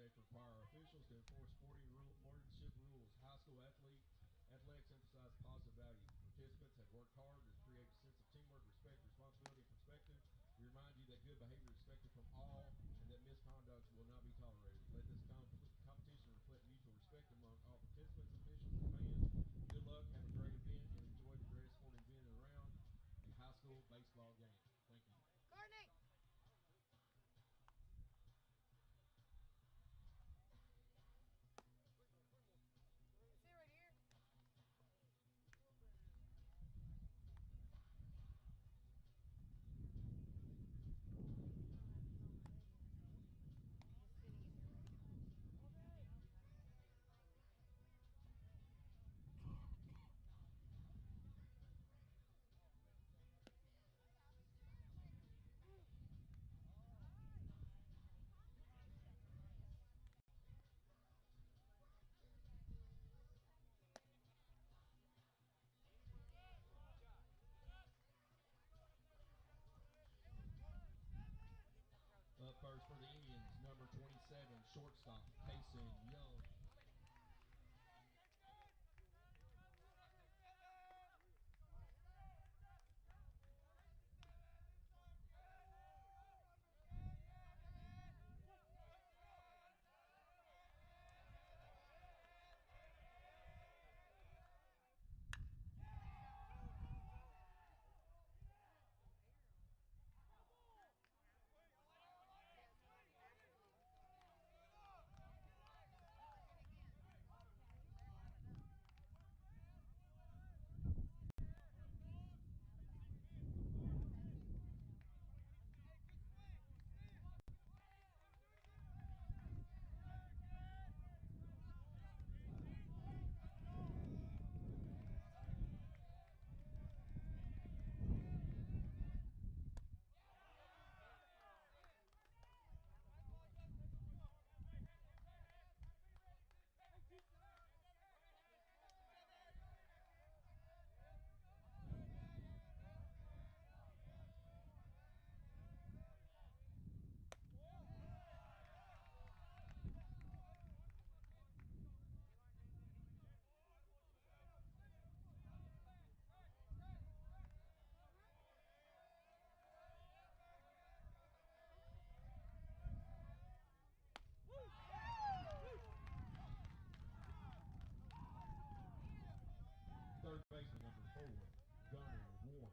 respect for prior officials to enforce sporting marksmanship rules. High school athletics emphasize positive values. Participants have worked hard to create a sense of teamwork, respect, responsibility, and perspective. We remind you that good behavior is expected from all and that misconduct will not be tolerated. Let this competition reflect mutual respect among all participants, officials, and fans. Good luck, have a great event, and enjoy the greatest sporting event around, a high school baseball game. Thank you. Garnick! Sit right here. Up first for the Indians, number 27, shortstop, Payson Young. Third baseman, number 4, Gunnar Warren.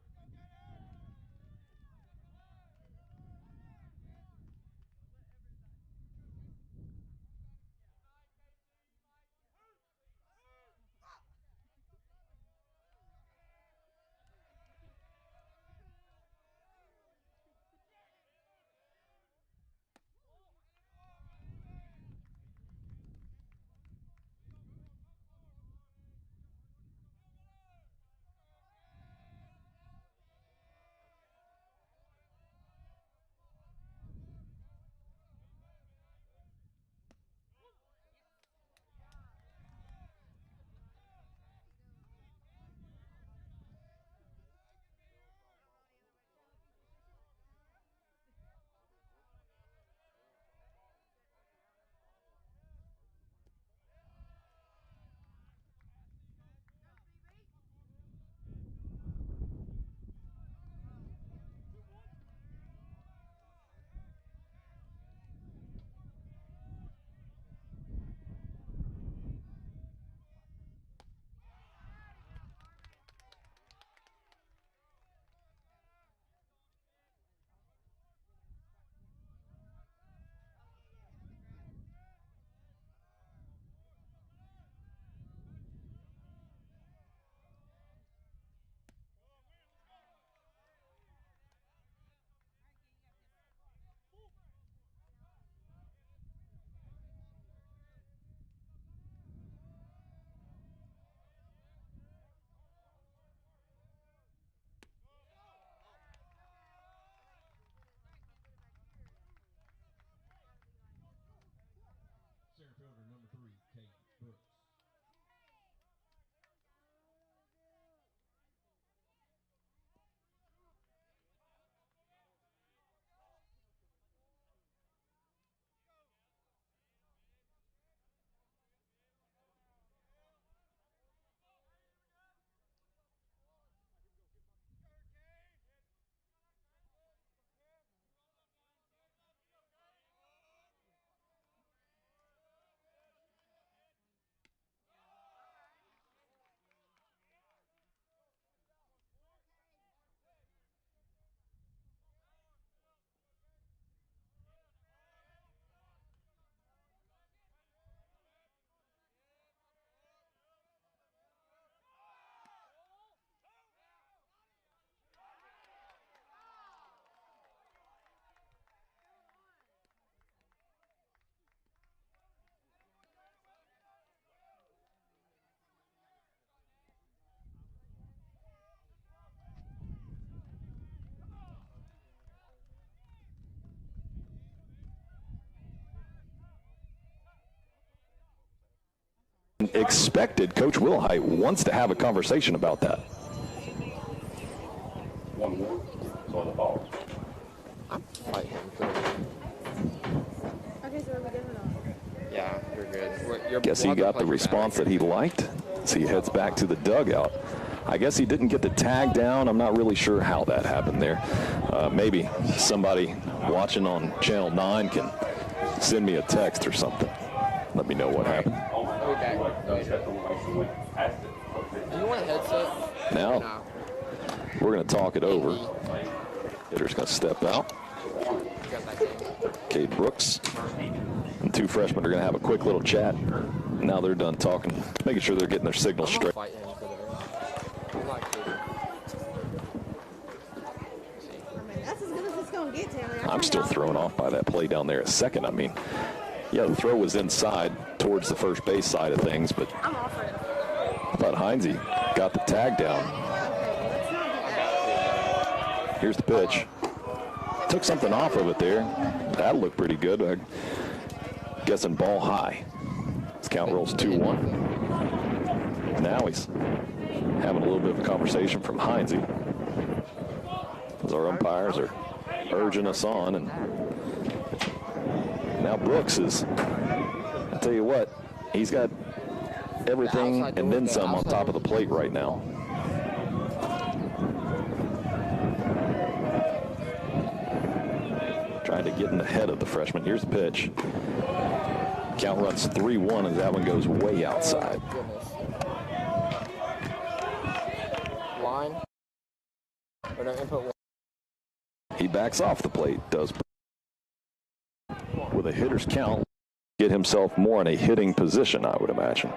Center fielder, number 3, Kate Brooks. expected. Coach Wilhite wants to have a conversation about that. One more for the ball. I'm fighting him. Okay, so are we good or not? Yeah, you're good. Guess he got the response that he liked, so he heads back to the dugout. I guess he didn't get the tag down. I'm not really sure how that happened there. Maybe somebody watching on Channel 9 can send me a text or something. Let me know what happened. I'll be back later. Do you want a headset? Now, No. we're going to talk it over. Hitter's going to step out. Cade Brooks and two freshmen are going to have a quick little chat. Now they're done talking, making sure they're getting their signals straight. That's as good as it's going to get, Taylor. I'm still thrown off by that play down there at second. I mean, yeah, the throw was inside towards the first base side of things, but I'm off for it. I thought Heinze got the tag down. Let's not do that. Here's the pitch. Took something off of it there. That looked pretty good. I'm guessing ball high. His count rolls 2-1. Now he's having a little bit of a conversation from Heinze, as our umpires are urging us on. And now Brooks is, I tell you what, he's got everything and then some on top of the plate right now. Trying to get in the head of the freshman. Here's the pitch. Count runs 3-1 as that one goes way outside. Line. Or no, input one. He backs off the plate, does. With a hitter's count, get himself more in a hitting position, I would imagine.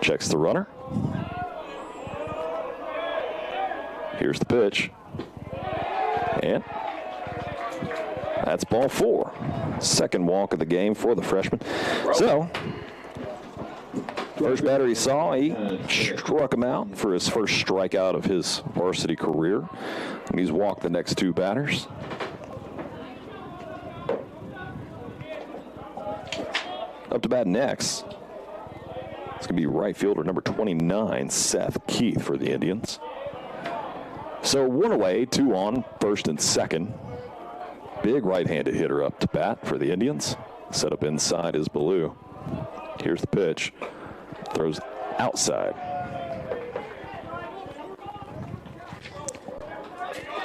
Checks the runner. Here's the pitch. And that's ball 4. Second walk of the game for the freshman. So, first batter he saw, he struck him out for his first strikeout of his varsity career. And he's walked the next 2 batters. Up to bat next. It's going to be right fielder number 29, Seth Keith for the Indians. So 1 away, 2 on, first and second. Big right-handed hitter up to bat for the Indians. Set up inside is Ballou. Here's the pitch. Throws outside.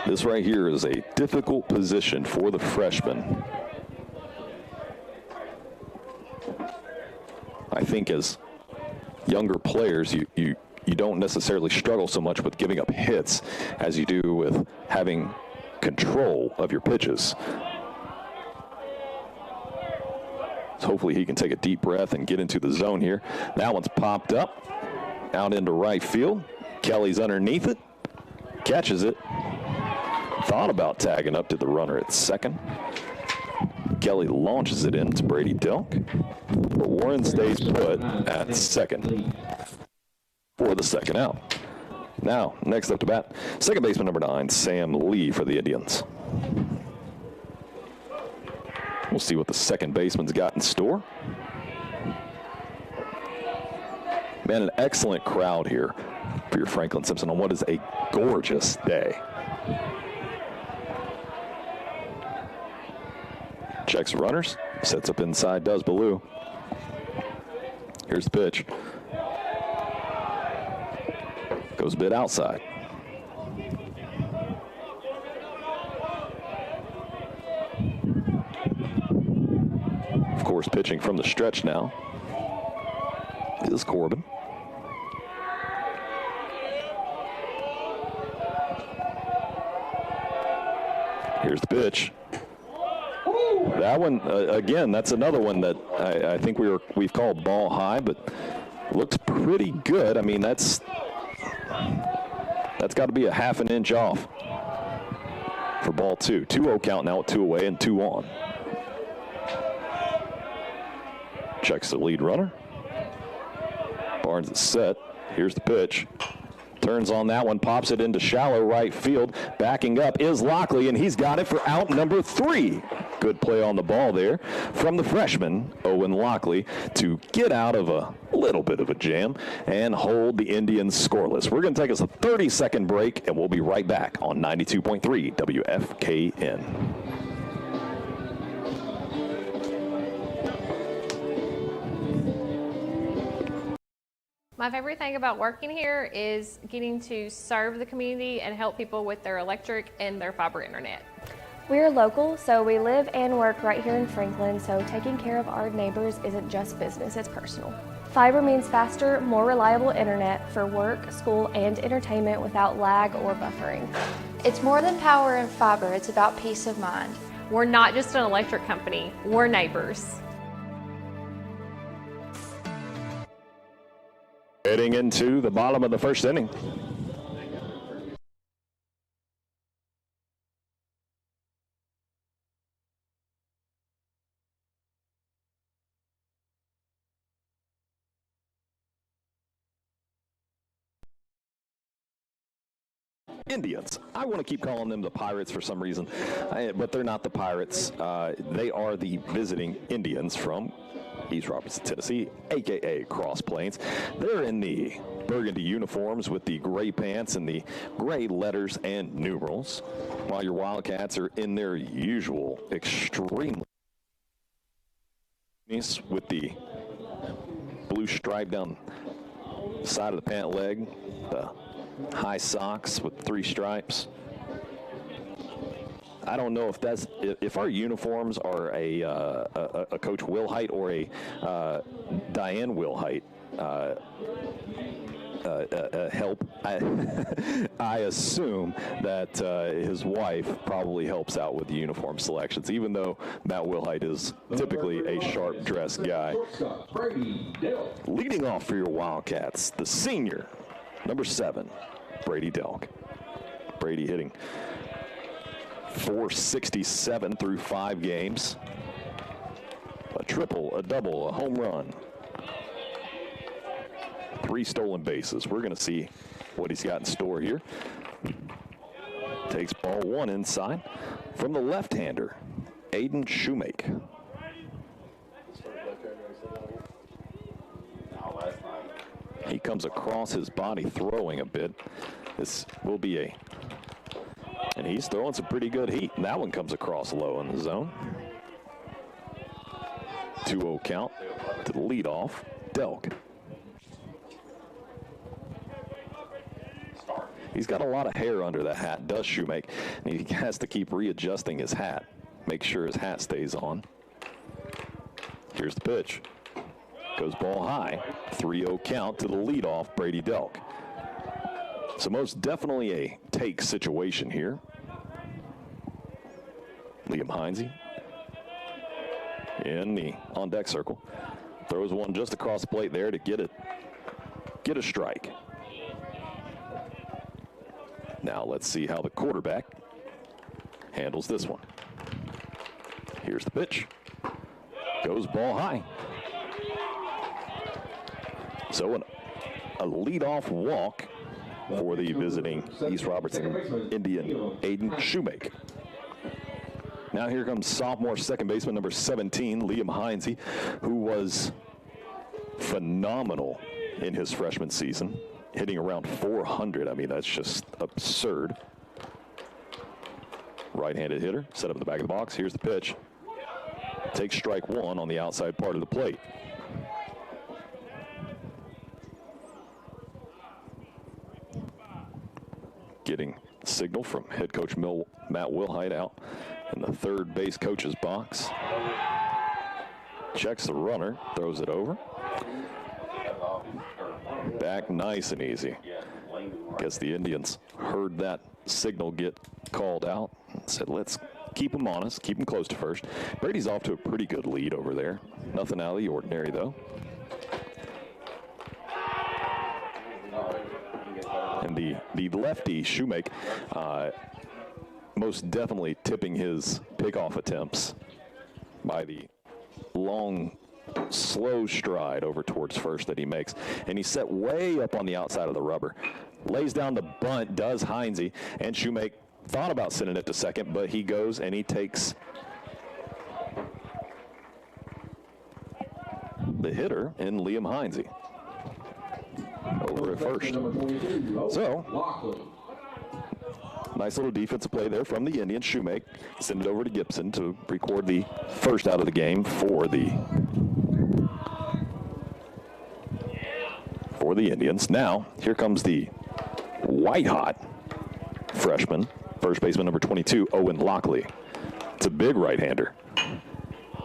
This right here is a difficult position for the freshman. I think as younger players, you don't necessarily struggle so much with giving up hits as you do with having control of your pitches. So hopefully he can take a deep breath and get into the zone here. That one's popped up, out into right field. Kelly's underneath it, catches it. Thought about tagging up to the runner at second. Kelly launches it into Brady Delk, but Warren stays put at second for the second out. Now, next up to bat, second baseman number 9, Sam Lee for the Indians. We'll see what the second baseman's got in store. Man, an excellent crowd here for your Franklin-Simpson on what is a gorgeous day. Checks runners, sets up inside, does Ballou. Here's the pitch. Goes a bit outside. Of course, pitching from the stretch now is Corbin. Here's the pitch. That one, again, that's another one that I think we've called ball high, but looks pretty good. I mean, that's got to be a half an inch off for ball 2. 2-0 count now with 2 away and 2 on. Checks the lead runner. Barnes is set. Here's the pitch. Turns on that one, pops it into shallow right field. Backing up is Lockley, and he's got it for out number 3. Good play on the ball there from the freshman, Owen Lockley, to get out of a little bit of a jam and hold the Indians scoreless. We're going to take us a 30-second break, and we'll be right back on 92.3 WFKN. My favorite thing about working here is getting to serve the community and help people with their electric and their fiber internet. We're local, so we live and work right here in Franklin, so taking care of our neighbors isn't just business, it's personal. Fiber means faster, more reliable internet for work, school, and entertainment without lag or buffering. It's more than power and fiber, it's about peace of mind. We're not just an electric company, we're neighbors. Heading into the bottom of the first inning. Indians. I want to keep calling them the Pirates for some reason, but they're not the Pirates. They are the visiting Indians from East Robertson, Tennessee, a.k.a. Cross Plains. They're in the burgundy uniforms with the gray pants and the gray letters and numerals, while your Wildcats are in their usual extremely with the blue stripe down the side of the pant leg, the high socks with 3 stripes. I don't know if our uniforms are a Coach Wilhite or a Diane Wilhite help. I assume that his wife probably helps out with the uniform selections, even though Matt Wilhite is typically a sharp-dressed guy. Leading off for your Wildcats, the senior, number 7, Brady Delk. Brady hitting .467 through 5 games. A triple, a double, a home run. 3 stolen bases. We're going to see what he's got in store here. Takes ball 1 inside from the left-hander, Aiden Shoemake. He comes across his body throwing a bit. This will be and he's throwing some pretty good heat. And that one comes across low in the zone. 2-0 count to the leadoff, Delk. He's got a lot of hair under that hat, does Shoemake, and he has to keep readjusting his hat, make sure his hat stays on. Here's the pitch. Goes ball high. 3-0 count to the leadoff, Brady Delk. So most definitely a take situation here. Liam Heinze in the on-deck circle. Throws one just across the plate there to get a strike. Now let's see how the quarterback handles this one. Here's the pitch. Goes ball high. So a leadoff walk for the visiting East Robertson Indian, Aiden Shoemake. Now here comes sophomore second baseman number 17, Liam Heinze, who was phenomenal in his freshman season, hitting around 400. I mean, that's just absurd. Right-handed hitter, set up in the back of the box. Here's the pitch. Takes strike 1 on the outside part of the plate. Getting signal from head coach Matt Wilhite out in the third base coach's box. Checks the runner, throws it over. Back nice and easy. Guess the Indians heard that signal get called out and said, let's keep them on us, keep them close to first. Brady's off to a pretty good lead over there. Nothing out of the ordinary, though. And the lefty, Shoemake, most definitely tipping his pickoff attempts by the long, slow stride over towards first that he makes. And he's set way up on the outside of the rubber. lays down the bunt, does Heinze, and Shoemake thought about sending it to second, but he goes and he takes the hitter in Liam Heinze over at first. So, nice little defensive play there from the Indians. Shoemake send it over to Gibson to record the first out of the game for the Indians. Now, here comes the white-hot freshman, first baseman number 22, Owen Lockley. It's a big right-hander.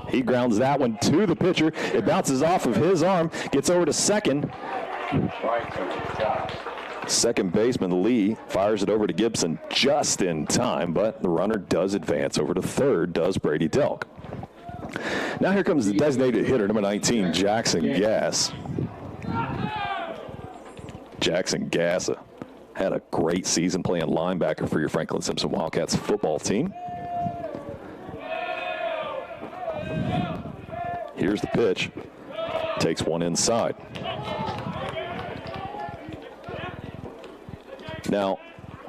He grounds that one to the pitcher. It bounces off of his arm, gets over to second. Second baseman Lee fires it over to Gibson just in time, but the runner does advance over to third, does Brady Delk. Now here comes the designated hitter, number 19, Jackson Gass. Jackson Gass had a great season playing linebacker for your Franklin-Simpson Wildcats football team. Here's the pitch. Takes one inside. Now,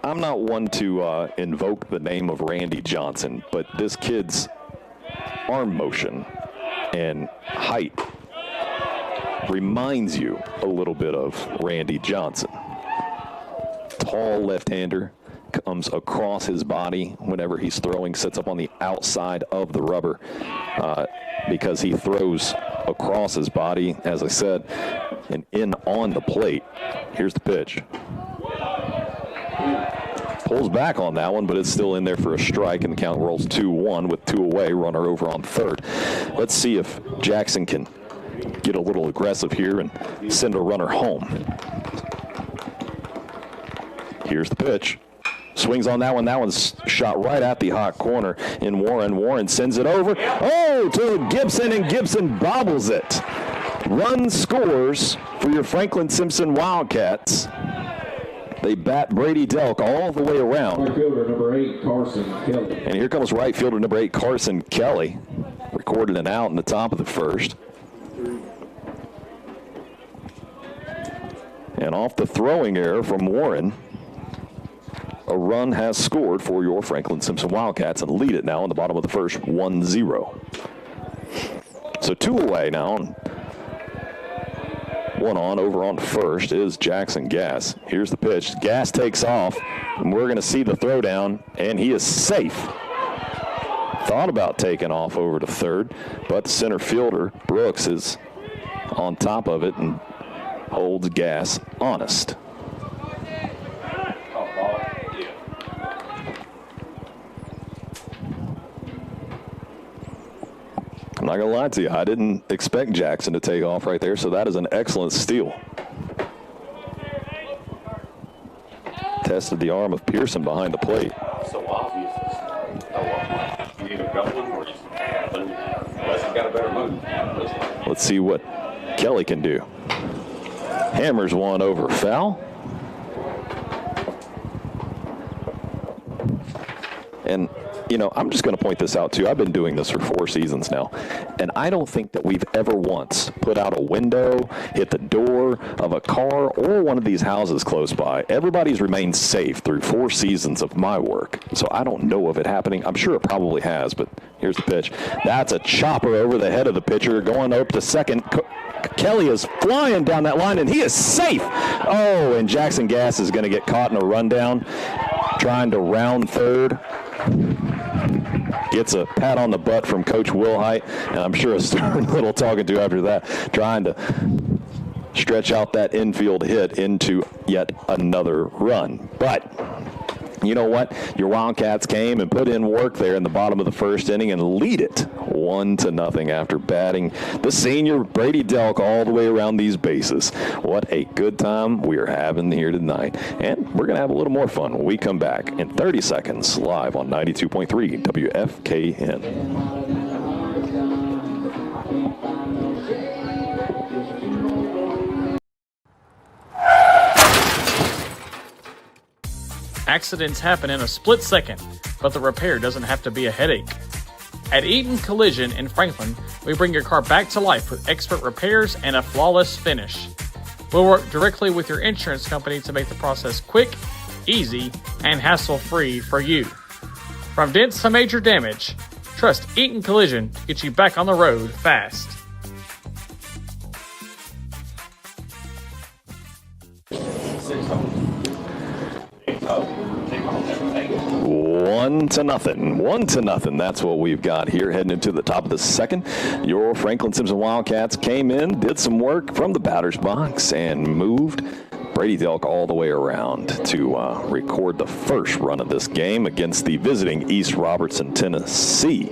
I'm not one to invoke the name of Randy Johnson, but this kid's arm motion and height reminds you a little bit of Randy Johnson. Tall left-hander, comes across his body whenever he's throwing, sits up on the outside of the rubber because he throws across his body, as I said, and in on the plate. Here's the pitch. Pulls back on that one, but it's still in there for a strike, and the count rolls 2-1 with 2 away, runner over on third. Let's see if Jackson can get a little aggressive here and send a runner home. Here's the pitch. Swings on that one. That one's shot right at the hot corner in Warren. Warren sends it over. Oh, to Gibson, and Gibson bobbles it. Run scores for your Franklin-Simpson Wildcats. They bat Brady Delk all the way around. Right fielder number 8, Carson Kelly. And here comes right fielder number 8, Carson Kelly. Recorded an out in the top of the first. And off the throwing error from Warren, a run has scored for your Franklin-Simpson Wildcats and lead it now in the bottom of the first, 1-0. So 2 away now. One on over on first is Jackson Gass. Here's the pitch. Gass takes off, and we're going to see the throwdown, and he is safe. Thought about taking off over to third, but the center fielder, Brooks, is on top of it and holds Gass honest. I'm not going to lie to you. I didn't expect Jackson to take off right there, so that is an excellent steal. Tested the arm of Pearson behind the plate. So obvious. You either go one or you unless you got a better move. Let's see what Kelly can do. Hammers one over foul. And you know, I'm just going to point this out, too. I've been doing this for 4 seasons now, and I don't think that we've ever once put out a window, hit the door of a car or one of these houses close by. Everybody's remained safe through 4 seasons of my work, so I don't know of it happening. I'm sure it probably has, but here's the pitch. That's a chopper over the head of the pitcher, going up to second. Kelly is flying down that line, and he is safe. Oh, and Jackson Gass is going to get caught in a rundown, trying to round third. Gets a pat on the butt from Coach Wilhite, and I'm sure a stern little talking to after that, trying to stretch out that infield hit into yet another run. But you know what? Your Wildcats came and put in work there in the bottom of the first inning and lead it 1-0 after batting the senior Brady Delk all the way around these bases. What a good time we are having here tonight. And we're going to have a little more fun when we come back in 30 seconds live on 92.3 WFKN. Accidents happen in a split second, but the repair doesn't have to be a headache. At Eaton Collision in Franklin, we bring your car back to life with expert repairs and a flawless finish. We'll work directly with your insurance company to make the process quick, easy, and hassle-free for you. From dents to major damage, trust Eaton Collision to get you back on the road fast. One to nothing. That's what we've got here heading into the top of the second. Your Franklin-Simpson Wildcats came in, did some work from the batter's box, and moved Brady Delk all the way around to record the first run of this game against the visiting East Robertson, Tennessee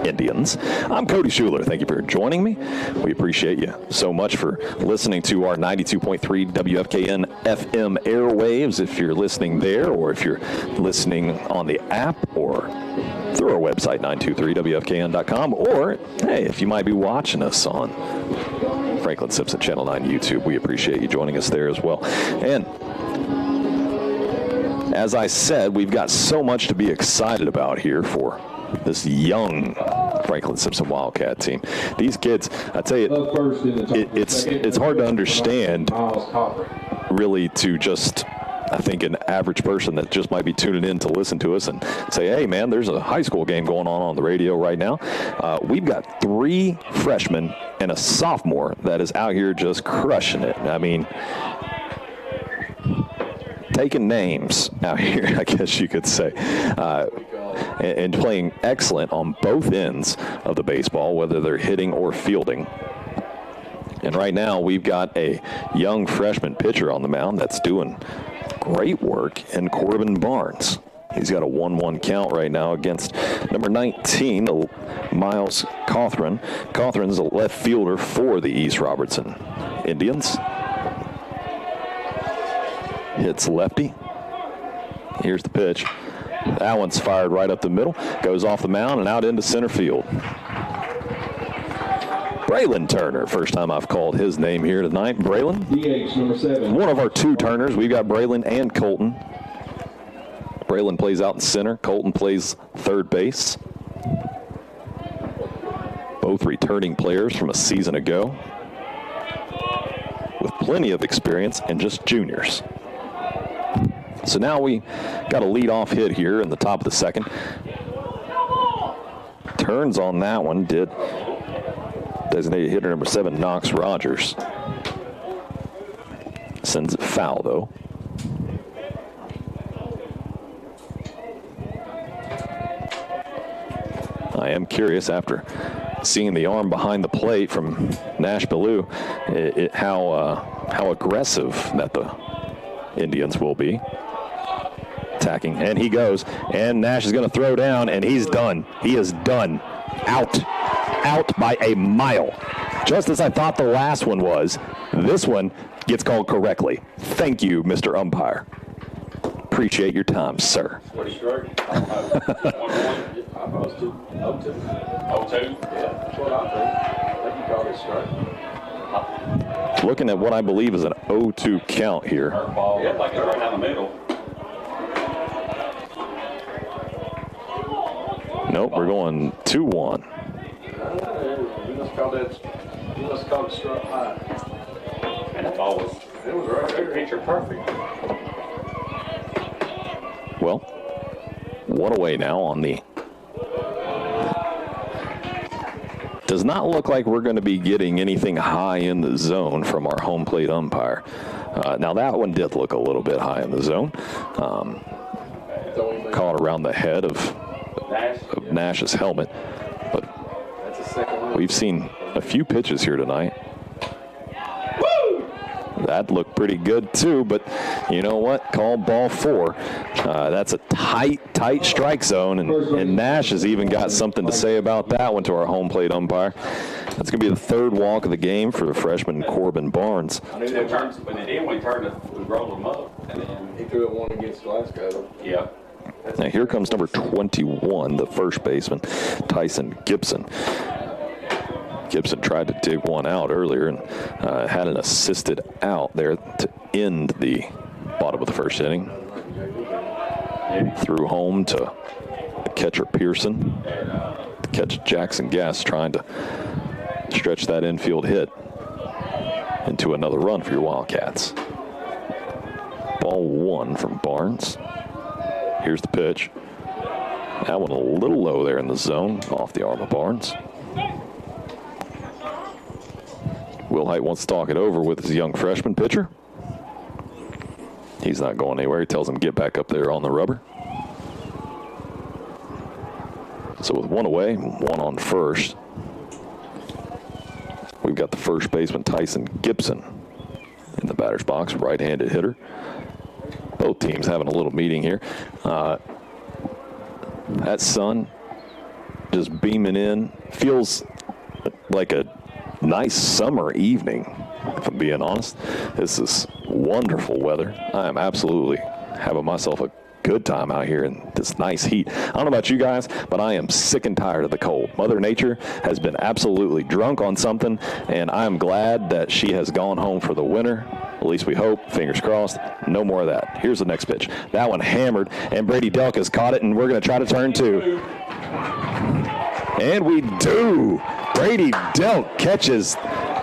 Indians. I'm Cody Schuler. Thank you for joining me. We appreciate you so much for listening to our 92.3 WFKN FM airwaves if you're listening there, or if you're listening on the app or through our website 923wfkn.com, or hey, if you might be watching us on Franklin-Simpson Channel 9 YouTube, we appreciate you joining us there as well. And as I said, we've got so much to be excited about here for this young Franklin-Simpson Wildcat team. These kids, I tell you, it's hard to understand really to just, I think, an average person that just might be tuning in to listen to us and say, hey, man, there's a high school game going on the radio right now. We've got 3 freshmen and a sophomore that is out here just crushing it. I mean, taking names out here, I guess you could say, and playing excellent on both ends of the baseball, whether they're hitting or fielding. And right now we've got a young freshman pitcher on the mound that's doing great work in Corbin Barnes. He's got a 1-1 count right now against number 19, Miles Cothran. Cothran's a left fielder for the East Robertson Indians. Hits lefty. Here's the pitch. That one's fired right up the middle. Goes off the mound and out into center field. Braylon Turner, first time I've called his name here tonight. Braylon, DH number 7. One of our 2 Turners. We've got Braylon and Colton. Braylon plays out in center. Colton plays third base. Both returning players from a season ago, with plenty of experience and just juniors. So now we got a lead-off hit here in the top of the second. Turns on that one did designated hitter number 7, Knox Rogers. Sends it foul, though. I am curious, after seeing the arm behind the plate from Nash Ballou, how aggressive that the Indians will be. Attacking, and he goes, and Nash is going to throw down, and he's done. He is done. Out by a mile. Just as I thought the last one was, this one gets called correctly. Thank you, Mr. Umpire. Appreciate your time, sir. What is your strike? I don't know. 1-1. I thought it was 2-0-2. 0-2? Yeah, that's what I think you called it strike. Looking at what I believe is an 0-2 count here. Yeah, like it's right down the middle. Nope, we're going 2-1. You must call it struck high. And the ball was, it was right there, picture perfect. Well, 1 away now on the. Does not look like we're going to be getting anything high in the zone from our home plate umpire. Now that one did look a little bit high in the zone. Caught around the head of Nash's helmet, but we've seen a few pitches here tonight. That looked pretty good too, but you know what? Call ball 4. That's a tight strike zone, and Nash has even got something to say about that one to our home plate umpire. That's going to be the 3rd walk of the game for the freshman Corbin Barnes. I knew they turned, when they did, we rolled them up, and then he threw it one against Glasgow. Yeah. Now here comes number 21, the first baseman, Tyson Gibson. Gibson tried to dig one out earlier and had an assisted out there to end the bottom of the first inning. Threw home to catcher Pearson. Catch Jackson Gass trying to stretch that infield hit. into another run for your Wildcats. Ball 1 from Barnes. Here's the pitch. That one a little low there in the zone, off the arm of Barnes. Will Height wants to talk it over with his young freshman pitcher. He's not going anywhere. He tells him get back up there on the rubber. So with one away, one on first, we've got the first baseman Tyson Gibson in the batter's box, right-handed hitter. Both teams having a little meeting here. That sun just beaming in. Feels like a nice summer evening, if I'm being honest. This is wonderful weather. I am absolutely having myself a good time out here in this nice heat. I don't know about you guys, but I am sick and tired of the cold. Mother Nature has been absolutely drunk on something, and I am glad that she has gone home for the winter. At least we hope. Fingers crossed. No more of that. Here's the next pitch. That one hammered, and Brady Delk has caught it, and we're going to try to turn 2. And we do. Brady Delk catches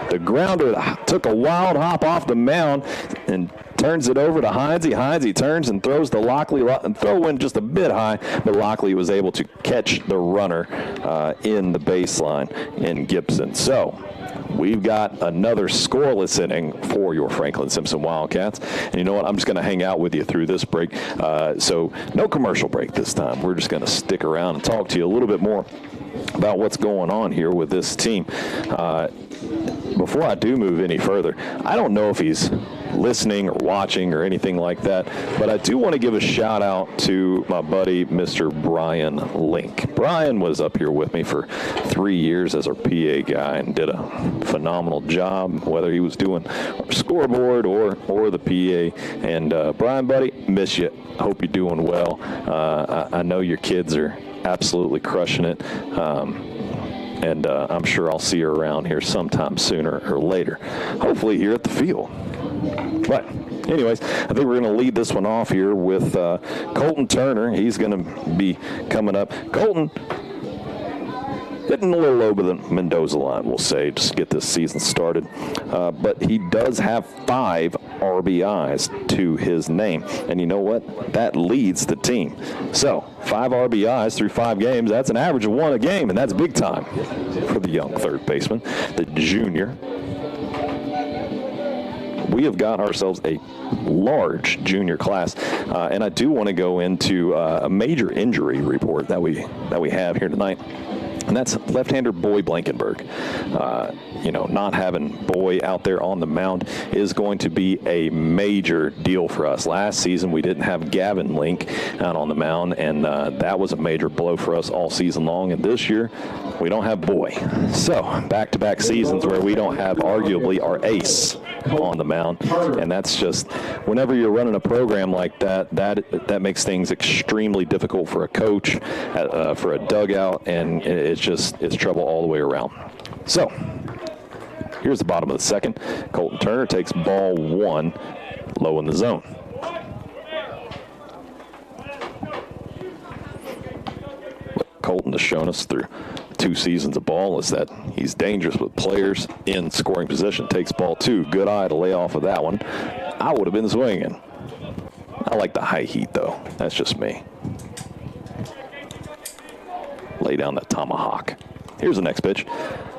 the grounder, took a wild hop off the mound, and turns it over to Heinze. Heinze turns and throws to Lockley. Throw went just a bit high, but Lockley was able to catch the runner in the baseline in Gibson. So we've got another scoreless inning for your Franklin-Simpson Wildcats. And you know what? I'm just going to hang out with you through this break. So no commercial break this time. We're just going to stick around and talk to you a little bit more about what's going on here with this team. Before I do move any further, I don't know if he's listening or watching or anything like that, but I do want to give a shout out to my buddy, Mr. Brian Link. Brian was up here with me for 3 years as our PA guy and did a phenomenal job, whether he was doing our scoreboard or the PA. And Brian, buddy, miss you. Hope you're doing well. I know your kids are absolutely crushing it. And I'm sure I'll see you around here sometime sooner or later, hopefully here at the field. But anyways, I think we're going to lead this one off here with Colton Turner. He's going to be coming up. Colton hitting a little over the Mendoza line, we'll say, just to get this season started. But he does have 5 RBIs to his name. And you know what? That leads the team. So 5 RBIs through 5 games, that's an average of 1 a game, and that's big time for the young third baseman, the junior. We have got ourselves a large junior class, and I do want to go into a major injury report that we have here tonight. And that's left-hander Boy Blankenberg. Not having Boy out there on the mound is going to be a major deal for us. Last season, we didn't have Gavin Link out on the mound, and that was a major blow for us all season long. And this year, we don't have Boy. So, back-to-back seasons where we don't have arguably our ace on the mound. And that's just, whenever you're running a program like that makes things extremely difficult for a coach, for a dugout, and it's trouble all the way around. So, here's the bottom of the second. Colton Turner takes ball 1 low in the zone. What Colton has shown us through 2 seasons of ball is that he's dangerous with players in scoring position. Takes ball 2. Good eye to lay off of that one. I would have been swinging. I like the high heat, though. That's just me. Lay down that tomahawk. Here's the next pitch.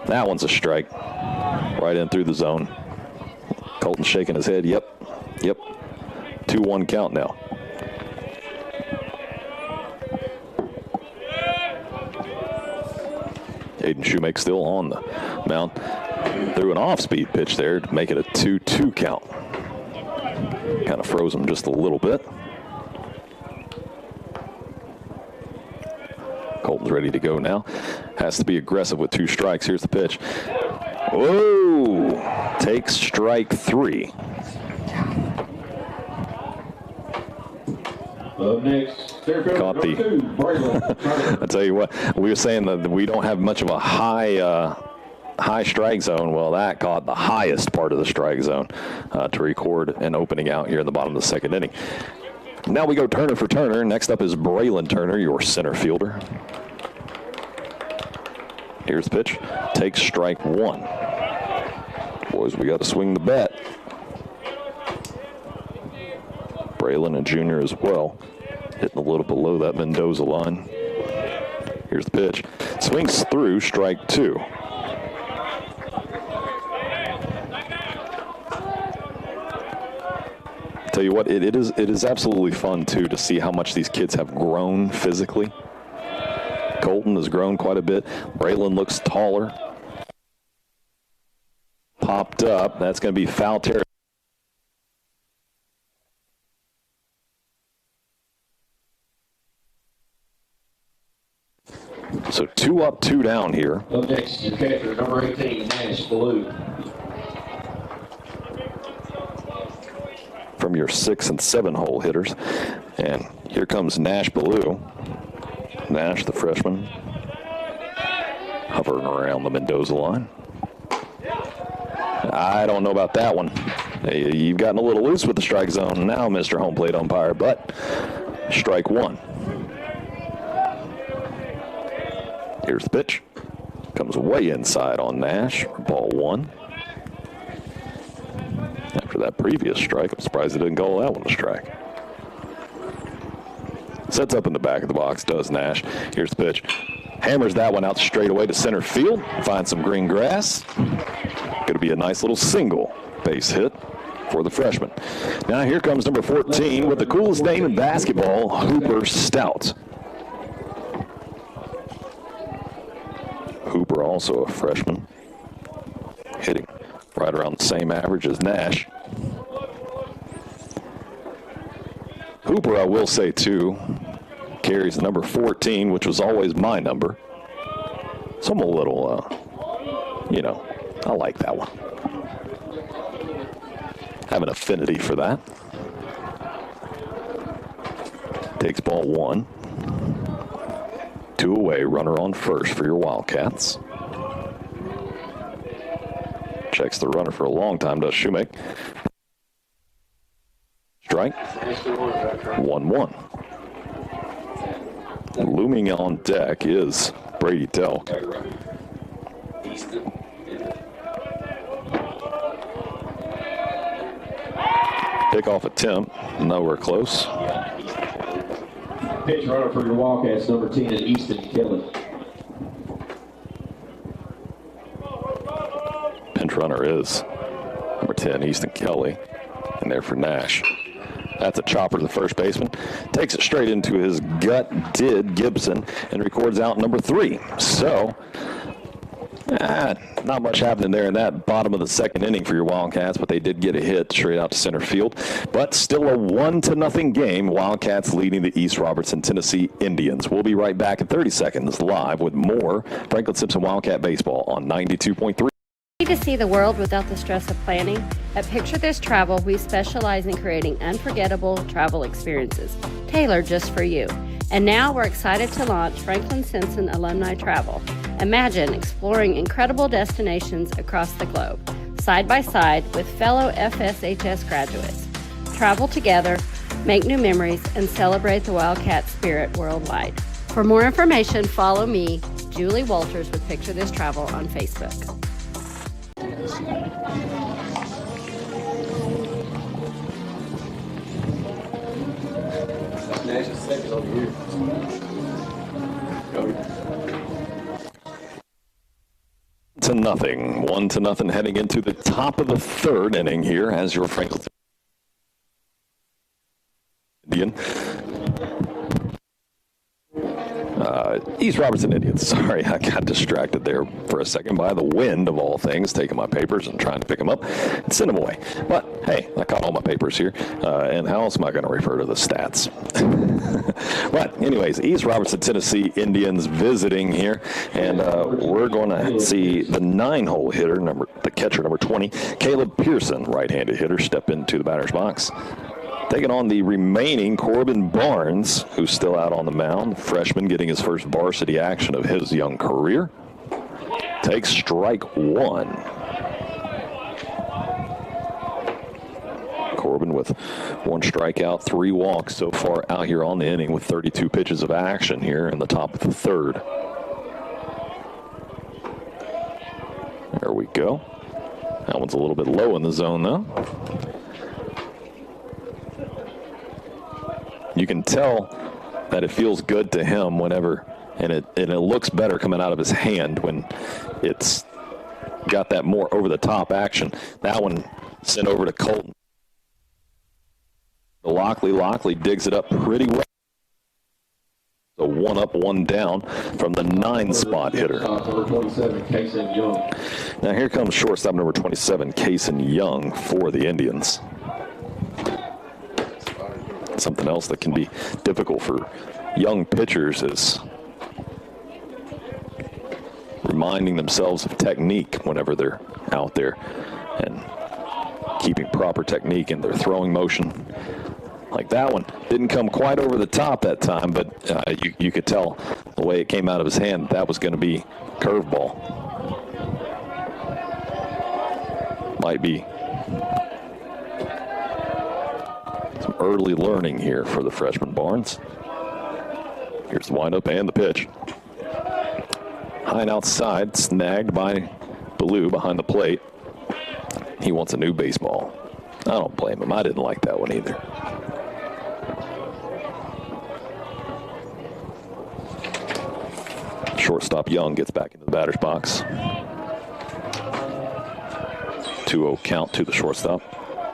That one's a strike. Right in through the zone. Colton shaking his head. Yep. 2-1 count now. Aiden Shoemake still on the mound. Threw an off-speed pitch there to make it a 2-2 count. Kind of froze him just a little bit. Colton's ready to go now. Has to be aggressive with 2 strikes. Here's the pitch. Whoa! Takes strike 3. Up next, Caught the. I tell you what, we were saying that we don't have much of a high strike zone. Well, that caught the highest part of the strike zone to record an opening out here in the bottom of the second inning. Now we go Turner for Turner. Next up is Braylon Turner, your center fielder. Here's the pitch. Takes strike 1. Boy, Boys, we got to swing the bat. Braylon, a junior as well, hitting a little below that Mendoza line. Here's the pitch. Swings through, strike 2. Tell you what, it is absolutely fun, too, to see how much these kids have grown physically. Colton has grown quite a bit. Braylon looks taller. Popped up. That's going to be foul territory. So 2 up, 2 down here. Up next, your catcher, number 18, Nash Blue. From your 6 and 7 hole hitters. And here comes Nash Blue. Nash, the freshman, hovering around the Mendoza line. I don't know about that one. You've gotten a little loose with the strike zone now, Mr. Home Plate Umpire, but strike 1. Here's the pitch. Comes way inside on Nash for ball 1. After that previous strike, I'm surprised he didn't call that one a strike. Sets up in the back of the box, does Nash. Here's the pitch. Hammers that one out straight away to center field. Finds some green grass. Going to be a nice little single base hit for the freshman. Now here comes number 14 with the coolest name in basketball, Hooper Stout. Hooper, also a freshman, hitting right around the same average as Nash. Hooper, I will say, too, carries the number 14, which was always my number. So I'm a little, I like that one. Have an affinity for that. Takes ball 1. 2 away, runner on first for your Wildcats. Checks the runner for a long time, does Shoemake. Strike. 1-1. Looming on deck is Brady Delk. Pickoff attempt, nowhere close. Pitch runner for your Wildcats, number 10, Easton Kelly. Pinch runner is number 10, Easton Kelly. And there for Nash. That's a chopper to the first baseman. Takes it straight into his gut, did Gibson, and records out number 3. So, not much happening there in that bottom of the second inning for your Wildcats, but they did get a hit straight out to center field. But still a 1-0 game. Wildcats leading the East Robertson, Tennessee Indians. We'll be right back in 30 seconds live with more Franklin-Simpson Wildcat baseball on 92.3. To see the world without the stress of planning? At Picture This Travel, we specialize in creating unforgettable travel experiences, tailored just for you. And now we're excited to launch Franklin-Simpson Alumni Travel. Imagine exploring incredible destinations across the globe, side by side with fellow FSHS graduates. Travel together, make new memories, and celebrate the Wildcat spirit worldwide. For more information, follow me, Julie Walters with Picture This Travel on Facebook. Nash second over here. 1-0. 1-0 heading into the top of the third inning here as your Franklin Indian. East Robertson Indians. Sorry, I got distracted there for a second by the wind of all things, taking my papers and trying to pick them up and send them away. But hey, I caught all my papers here, and how else am I going to refer to the stats? But anyways, East Robertson, Tennessee Indians visiting here, and we're going to see the 9-hole hitter, the catcher, number 20, Caleb Pearson, right-handed hitter, step into the batter's box. Taking on the remaining Corbin Barnes, who's still out on the mound. Freshman getting his first varsity action of his young career. Takes strike 1. Corbin with 1 strikeout, 3 walks so far out here on the inning with 32 pitches of action here in the top of the third. There we go. That one's a little bit low in the zone, though. You can tell that it feels good to him whenever, and it looks better coming out of his hand when it's got that more over-the-top action. That one sent over to Colton. Lockley digs it up pretty well. So 1 up, 1 down from the 9-spot hitter. Number 27, Kason Young. Now here comes shortstop number 27, Kason Young for the Indians. Something else that can be difficult for young pitchers is reminding themselves of technique whenever they're out there and keeping proper technique in their throwing motion. Like that one didn't come quite over the top that time, but you could tell the way it came out of his hand that was going to be curveball. Might be some early learning here for the freshman Barnes. Here's the windup and the pitch. High and outside, snagged by Ballou behind the plate. He wants a new baseball. I don't blame him. I didn't like that one either. Shortstop Young gets back into the batter's box. 2-0 count to the shortstop.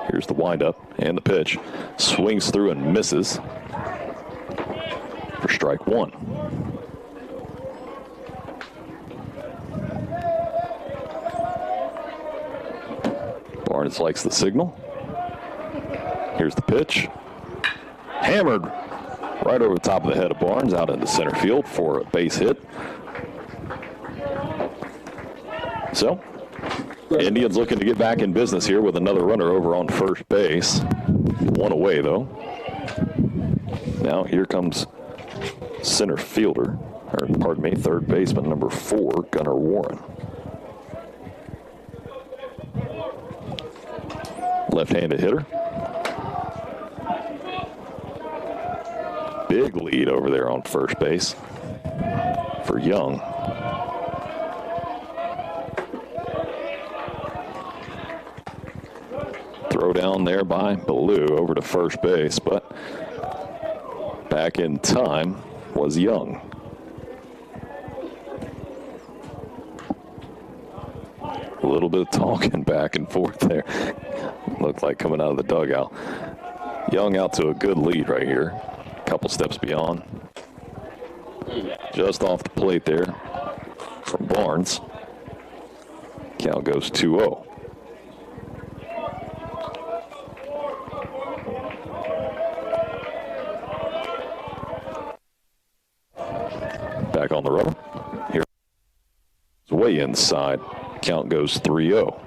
Here's the windup and the pitch. Swings through and misses for strike 1. Barnes likes the signal. Here's the pitch. Hammered right over the top of the head of Barnes out into center field for a base hit. So, Indians looking to get back in business here with another runner over on first base. 1 away, though. Now here comes center fielder, or pardon me, third baseman, number 4, Gunnar Warren. Left-handed hitter. Big lead over there on first base for Young. Throw down there by Ballou over to first base, but back in time was Young. A little bit of talking back and forth there. Looked like coming out of the dugout. Young out to a good lead right here. Couple steps beyond. Just off the plate there from Barnes. Count goes 2-0. Back on the rubber. Here. It's way inside. Count goes 3-0.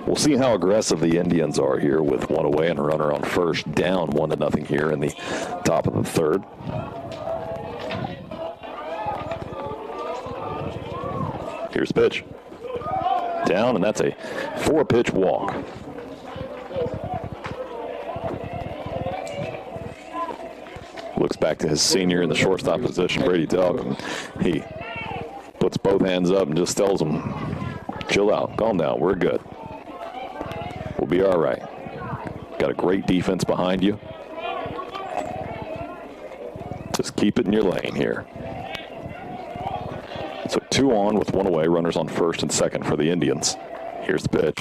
We'll see how aggressive the Indians are here with 1 away and a runner on first, down 1-0 here in the top of the third. Here's the pitch. Down, and that's a 4-pitch walk. Looks back to his senior in the shortstop position, Brady Delk, and he puts both hands up and just tells him, chill out, calm down, we're good. We'll be all right. Got a great defense behind you. Just keep it in your lane here. So 2 on with 1 away, runners on first and second for the Indians. Here's the pitch.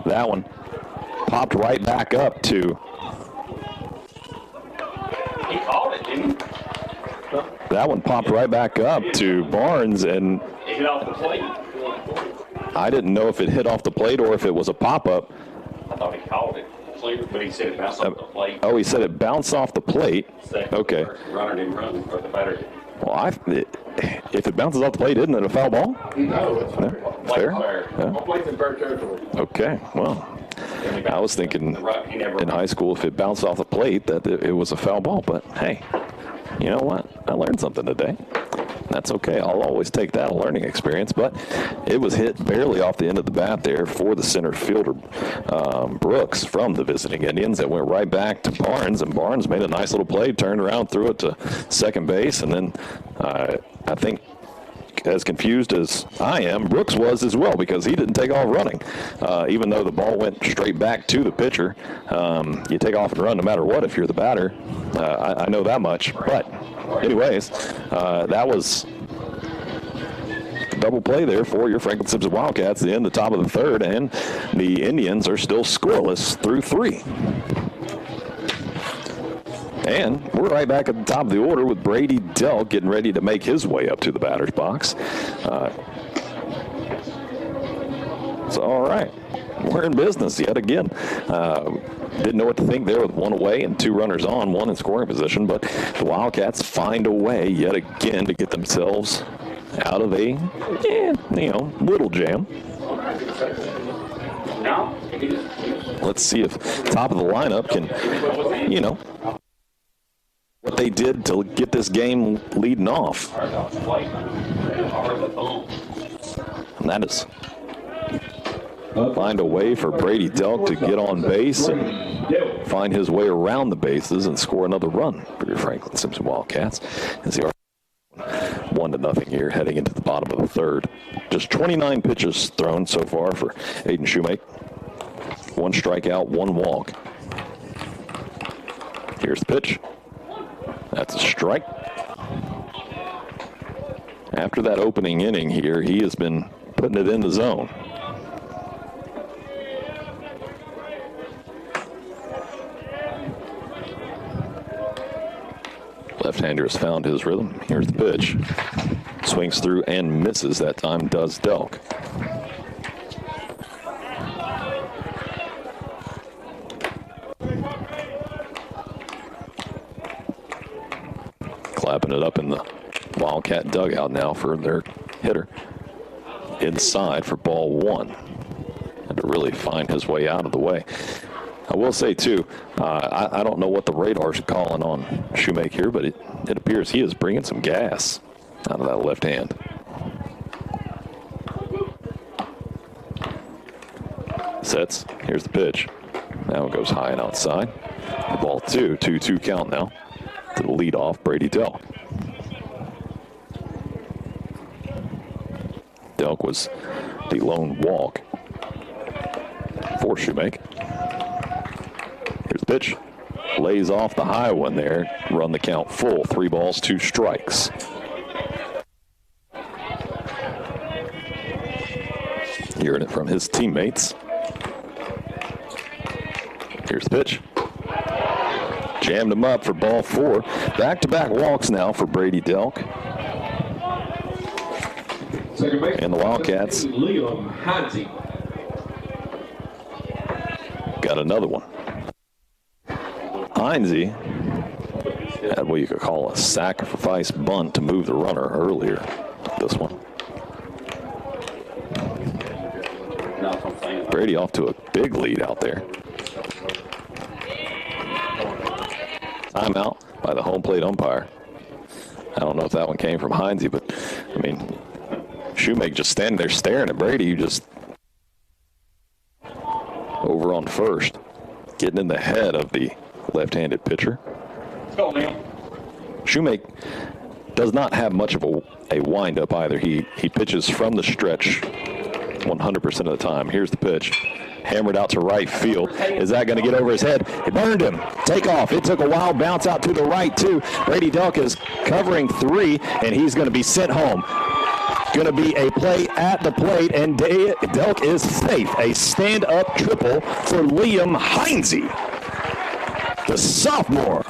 That one popped right back up to. He called it, didn't he? That one popped right back up to Barnes, and It hit off the plate. I didn't know if it hit off the plate or if it was a pop-up. I thought he called it clear, but he said it bounced off the plate. Oh, he said it bounced off the plate. Second, Okay. Runner didn't run, or the batter. Well, if it bounces off the plate, isn't it a foul ball? No, it's fair. Fair? Yeah. Plate's in fair territory. Okay, well, I was thinking He never in high school if it bounced off the plate that it was a foul ball, but hey, you know what? I learned something today. That's okay. I'll always take that, a learning experience, but it was hit barely off the end of the bat there for the center fielder, Brooks, from the visiting Indians. It went right back to Barnes, and Barnes made a nice little play, turned around, threw it to second base, and then I think think as confused as I am, Brooks was as well, because he didn't take off running. Even though the ball went straight back to the pitcher, you take off and run no matter what if you're the batter. I know that much. But anyways, that was double play there for your Franklin-Simpson Wildcats in the top of the third, and the Indians are still scoreless through 3. And we're right back at the top of the order with Brady Delk getting ready to make his way up to the batter's box. So, all right, we're in business yet again. Didn't know what to think there with 1 away and 2 runners on, 1 in scoring position, but the Wildcats find a way yet again to get themselves out of a, little jam. Let's see if top of the lineup can, what they did to get this game leading off. And that is find a way for Brady Delk to get on base and find his way around the bases and score another run for your Franklin-Simpson Wildcats. As they are 1-0 here, heading into the bottom of the third. Just 29 pitches thrown so far for Aiden Shoemake. 1 strikeout, 1 walk. Here's the pitch. That's a strike. After that opening inning here, he has been putting it in the zone. Left-hander has found his rhythm. Here's the pitch. Swings through and misses. That time does Delk. Clapping it up in the Wildcat dugout now for their hitter. Inside for ball 1. Had to really find his way out of the way. I will say, too, I don't know what the radar's calling on Shoemake here, but it appears he is bringing some gas out of that left hand. Sets. Here's the pitch. Now it goes high and outside. Ball 2, 2-2 count now to the leadoff, Brady Delk. Delk was the lone walk for Shoemake. Here's the pitch. Lays off the high one there. Run the count full. 3 balls, 2 strikes. Hearing it from his teammates. Here's the pitch. Jammed him up for ball 4. Back-to-back walks now for Brady Delk. And the Wildcats got another one. Heinze had what you could call a sacrifice bunt to move the runner earlier. This one. Brady off to a big lead out there. Timeout by the home plate umpire. I don't know if that one came from Heinze, but I mean, Shoemake just standing there staring at Brady. You just over on first, getting in the head of the left-handed pitcher. Shoemake does not have much of a wind-up either. He pitches from the stretch 100% of the time. Here's the pitch. Hammered out to right field. Is that going to get over his head? It burned him. Take off. It took a wild bounce out to the right, too. Brady Delk is covering 3, and he's going to be sent home. Going to be a play at the plate, and Delk is safe. A stand-up triple for Liam Heinze. The sophomore,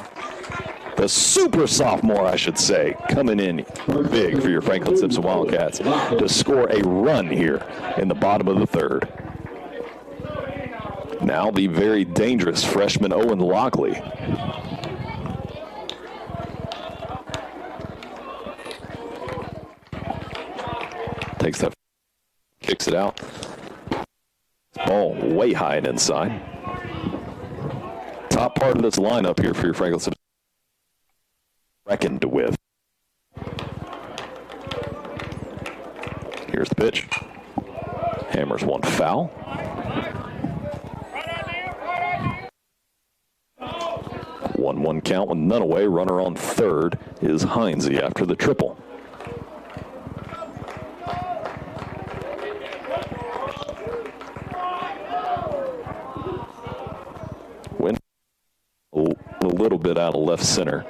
the super sophomore, I should say, coming in big for your Franklin-Simpson Wildcats to score a run here in the bottom of the third. Now the very dangerous freshman Owen Lockley. Takes that, kicks it out. Ball way high and inside. Top part of this lineup here for your Franklin-Simpson reckoned with. Here's the pitch. Hammers one foul. 1-1 count with none away. Runner on third is Heinze after the triple. little bit out of left center.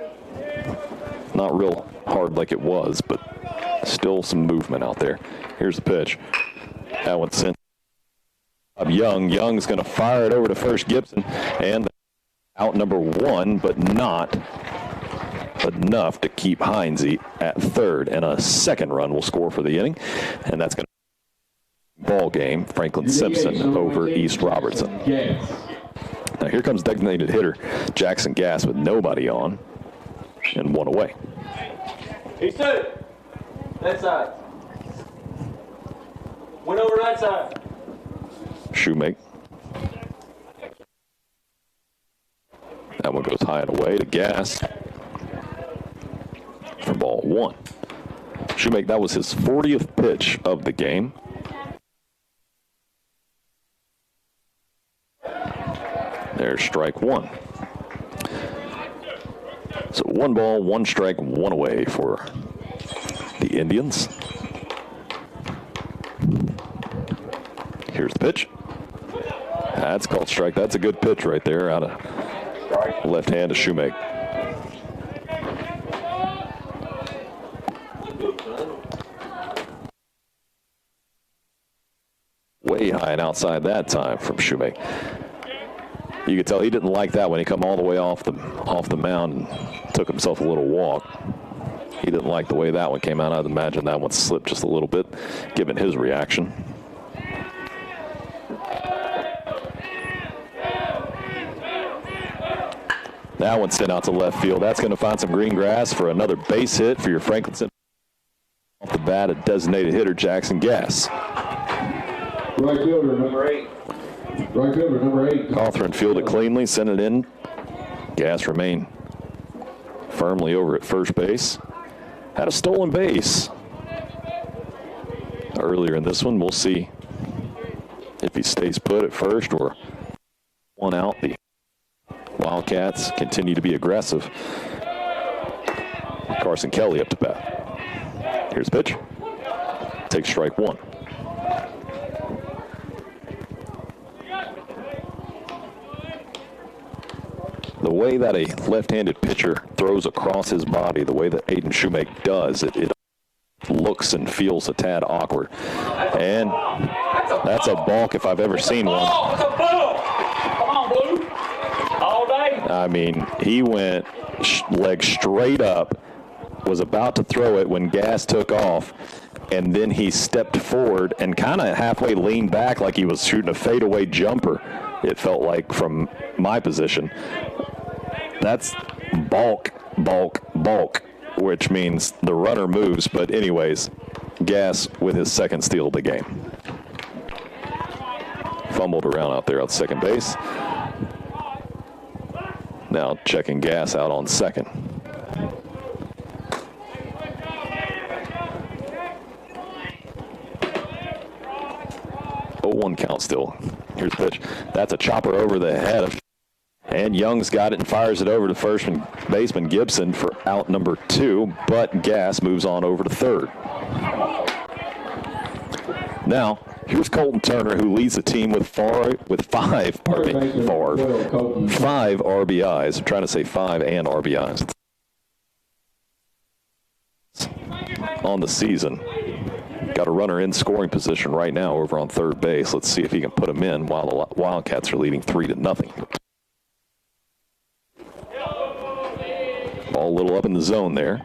Not real hard like it was, but still some movement out there. Here's the pitch. That one's sent. Young's going to fire it over to first Gibson, and out number 1, but not enough to keep Heinze at third, and a second run will score for the inning, and that's going to ball game. Franklin-Simpson over East Robertson. Now here comes designated hitter Jackson Gass with nobody on and 1 away. He's two. That side. Went over right side. Shoemake. That one goes high and away to Gass for ball 1. Shoemake, that was his 40th pitch of the game. There's strike 1. So 1 ball, 1 strike, 1 away for the Indians. Here's the pitch. That's called strike. That's a good pitch right there out of left hand to Shoemake. Way high and outside that time from Shoemake. You could tell he didn't like that when he come all the way off the mound and took himself a little walk. He didn't like the way that one came out. I'd imagine that one slipped just a little bit, given his reaction. That one's sent out to left field. That's going to find some green grass for another base hit for your Franklin-Simpson. Off the bat, a designated hitter, Jackson Gass. Right fielder, number 8. Right fielder, number 8. Cawthorn fielded cleanly, sent it in. Gass remained firmly over at first base. Had a stolen base earlier in this one. We'll see if he stays put at first or 1 out. The Wildcats continue to be aggressive. Carson Kelly up to bat. Here's the pitch. Takes strike 1. The way that a left-handed pitcher throws across his body, the way that Aiden Shoemake does, it looks and feels a tad awkward. And that's a balk if I've ever seen one. I mean, he went leg straight up, was about to throw it when Gass took off, and then he stepped forward and kind of halfway leaned back like he was shooting a fadeaway jumper, it felt like, from my position. That's balk, which means the runner moves. But anyways, Gass with his second steal of the game. Fumbled around out there at second base. Now checking Gass out on second. Oh, 1 count still. Here's the pitch. That's a chopper over the head of. And Young's got it and fires it over to first baseman Gibson for out number 2, but Gass moves on over to third. Now, here's Colton Turner, who leads the team with 5 RBIs. I'm trying to say 5 and RBIs on the season. Got a runner in scoring position right now over on third base. Let's see if he can put him in while the Wildcats are leading 3-0. Ball a little up in the zone there.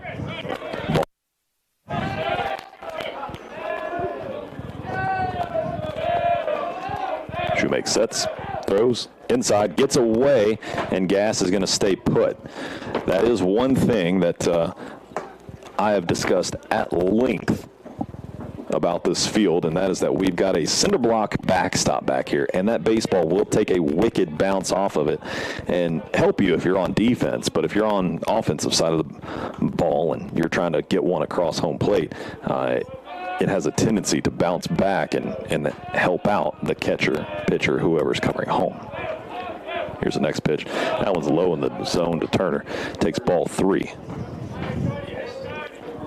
Shoemake sets, throws inside, gets away, and Gass is going to stay put. That is one thing that I have discussed at length about this field, and that is that we've got a cinder block backstop back here, and that baseball will take a wicked bounce off of it and help you if you're on defense. But if you're on offensive side of the ball and you're trying to get one across home plate, it has a tendency to bounce back and help out the catcher, pitcher, whoever's covering home. Here's the next pitch. That one's low in the zone to Turner. Takes ball 3.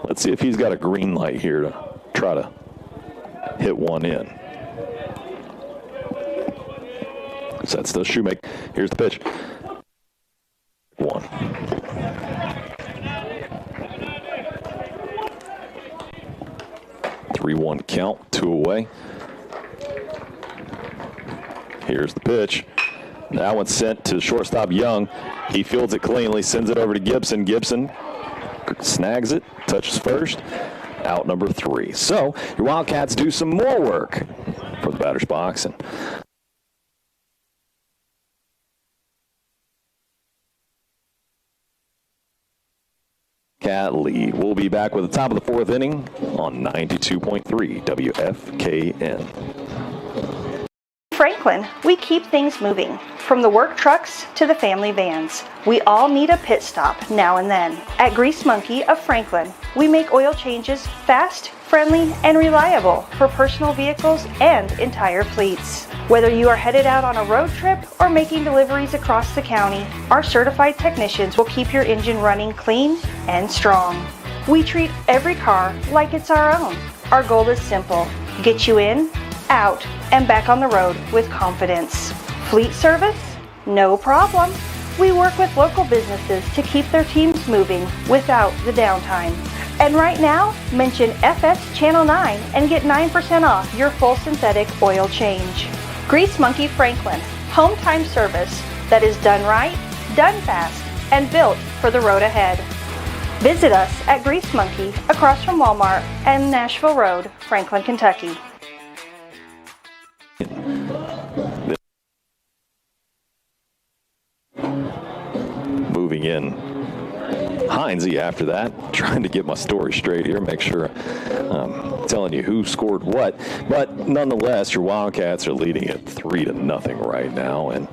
Let's see if he's got a green light here to try to hit one in. Sets the Shoemake. Here's the pitch. 1. 1. Three-1 count, 2 away. Here's the pitch. That one's sent to shortstop Young. He fields it cleanly, sends it over to Gibson. Gibson snags it, touches first. Out number 3. So your Wildcats do some more work for the batter's box. And Cat lead. We'll be back with the top of the 4th inning on 92.3 WFKN. Franklin, we keep things moving. From the work trucks to the family vans, we all need a pit stop now and then. At Grease Monkey of Franklin, we make oil changes fast, friendly, and reliable for personal vehicles and entire fleets. Whether you are headed out on a road trip or making deliveries across the county, our certified technicians will keep your engine running clean and strong. We treat every car like it's our own. Our goal is simple: get you in, out, and back on the road with confidence. Fleet service? No problem. We work with local businesses to keep their teams moving without the downtime. And right now, mention FS Channel 9 and get 9% off your full synthetic oil change. Grease Monkey Franklin, home time service that is done right, done fast, and built for the road ahead. Visit us at Grease Monkey across from Walmart and Nashville Road, Franklin, Kentucky. Moving in Heinze after that, trying to get my story straight here, make sure I'm telling you who scored what. But nonetheless, your Wildcats are leading it 3-0 right now, and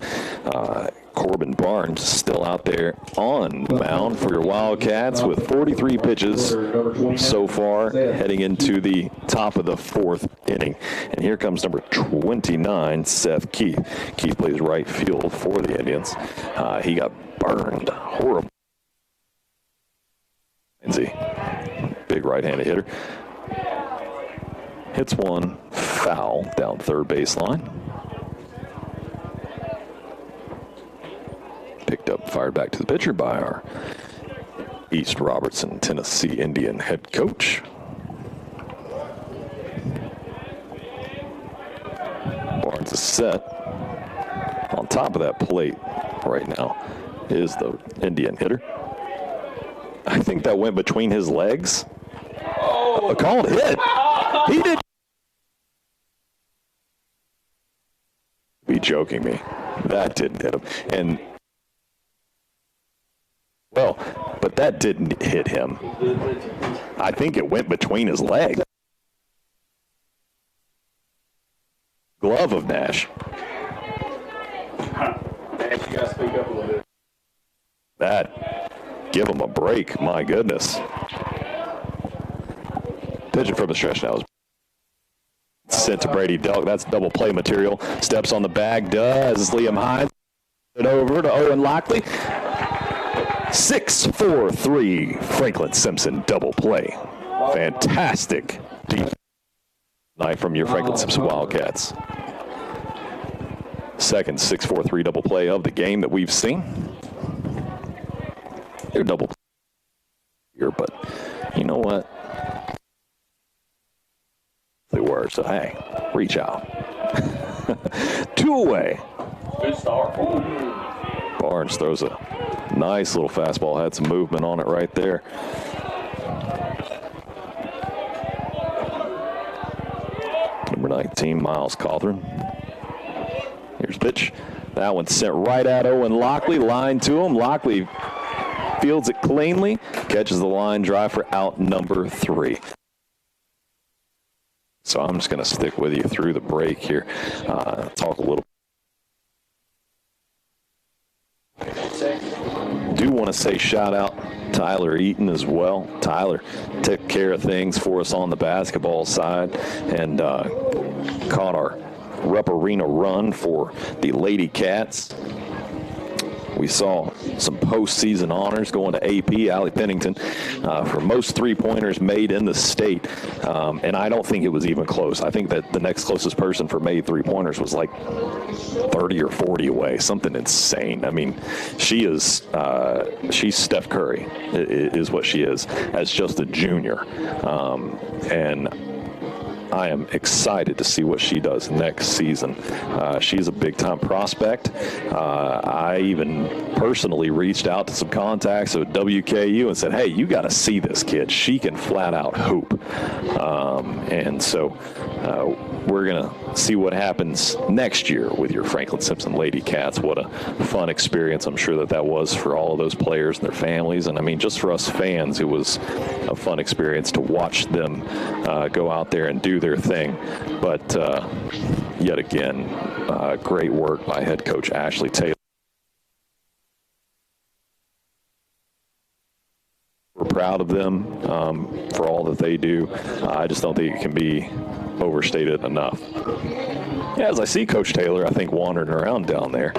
Corbin Barnes still out there on the mound for your Wildcats with 43 pitches so far, heading into the top of the 4th inning. And here comes number 29, Seth Keith. Keith plays right field for the Indians. He got burned horrible. Big right-handed hitter. Hits one foul down third baseline. Picked up, fired back to the pitcher by our East Robertson, Tennessee Indian head coach. Barnes is set. On top of that plate right now is the Indian hitter. I think that went between his legs. A called hit. He did. Be joking me. That didn't hit him. And well, but that didn't hit him. I think it went between his legs. Glove of Nash. Nash, you gotta speak up a little bit. That, give him a break, my goodness. Pitching from the stretch now is sent to Brady Delk. That's double play material. Steps on the bag, does Liam Hines. It over to Owen Lockley. 6-4-3 Franklin-Simpson double play. Fantastic deep night from your Franklin-Simpson Wildcats. Second 6-4-3 double play of the game that we've seen. They're double here, but you know what? They were, so hey, reach out. 2 away. Good start. Barnes throws a nice little fastball, had some movement on it right there. Number 19, Miles Cawthorn. Here's the pitch. That one's sent right at Owen Lockley. Line to him. Lockley fields it cleanly, catches the line drive for out number 3. So I'm just going to stick with you through the break here. Talk a little. Do want to say shout out Tyler Eaton as well. Tyler took care of things for us on the basketball side and caught our Rupp Arena run for the Lady Cats. We saw some postseason honors going to AP, Allie Pennington, for most three-pointers made in the state. And I don't think it was even close. I think that the next closest person for made three-pointers was like 30 or 40 away, something insane. I mean, she's Steph Curry is what she is as just a junior. And I am excited to see what she does next season. She's a big-time prospect. I even personally reached out to some contacts at WKU and said, hey, you got to see this kid. She can flat-out hoop. And so we're going to see what happens next year with your Franklin-Simpson Lady Cats. What a fun experience I'm sure that was for all of those players and their families. And, I mean, just for us fans, it was a fun experience to watch them go out there and do their thing. But yet again, great work by head coach Ashley Taylor. We're proud of them for all that they do. I just don't think it can be overstated enough. Yeah, as I see Coach Taylor, I think, wandering around down there.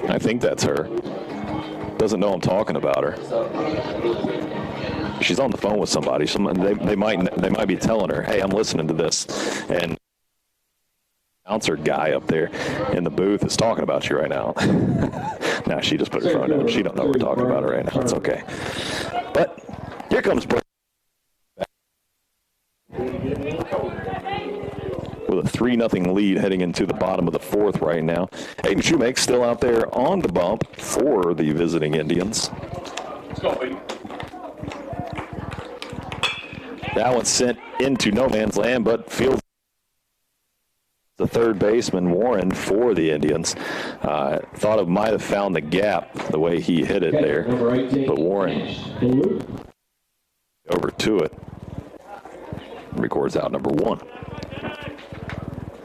I think that's her. Doesn't know I'm talking about her. She's on the phone with somebody. They might be telling her, hey, I'm listening to this. And the announcer guy up there in the booth is talking about you right now. Nah, she just put her phone down. She don't know we're talking about her right now. It's okay. But here comes Brady with a 3-0 lead heading into the bottom of the fourth right now. Hayden Shoemake's still out there on the bump for the visiting Indians. Let's go, baby. That one's sent into no man's land, but fields the third baseman, Warren, for the Indians. Thought it might have found the gap the way he hit it there, but Warren over to it. Records out number 1.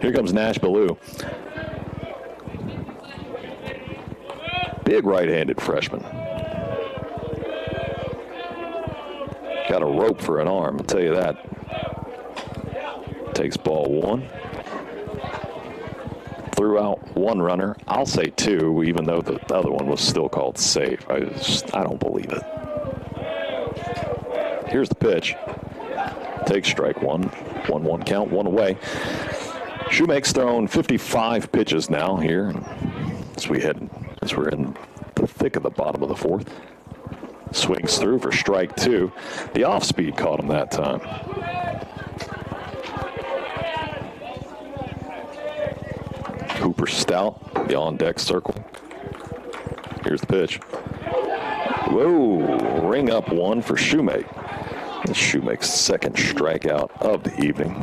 Here comes Nash Ballou. Big right-handed freshman. Got a rope for an arm, I'll tell you that. Takes ball 1. Threw out 1 runner. I'll say 2, even though the other one was still called safe. I don't believe it. Here's the pitch. Takes strike 1. 1-1 count, 1 away. Shoemake's thrown 55 pitches now here as we're in the thick of the bottom of the fourth. Swings through for strike 2. The off speed caught him that time. Cooper Stout, the on deck circle. Here's the pitch. Whoa, ring up 1 for Shoemake. That's Shoemake's second strikeout of the evening.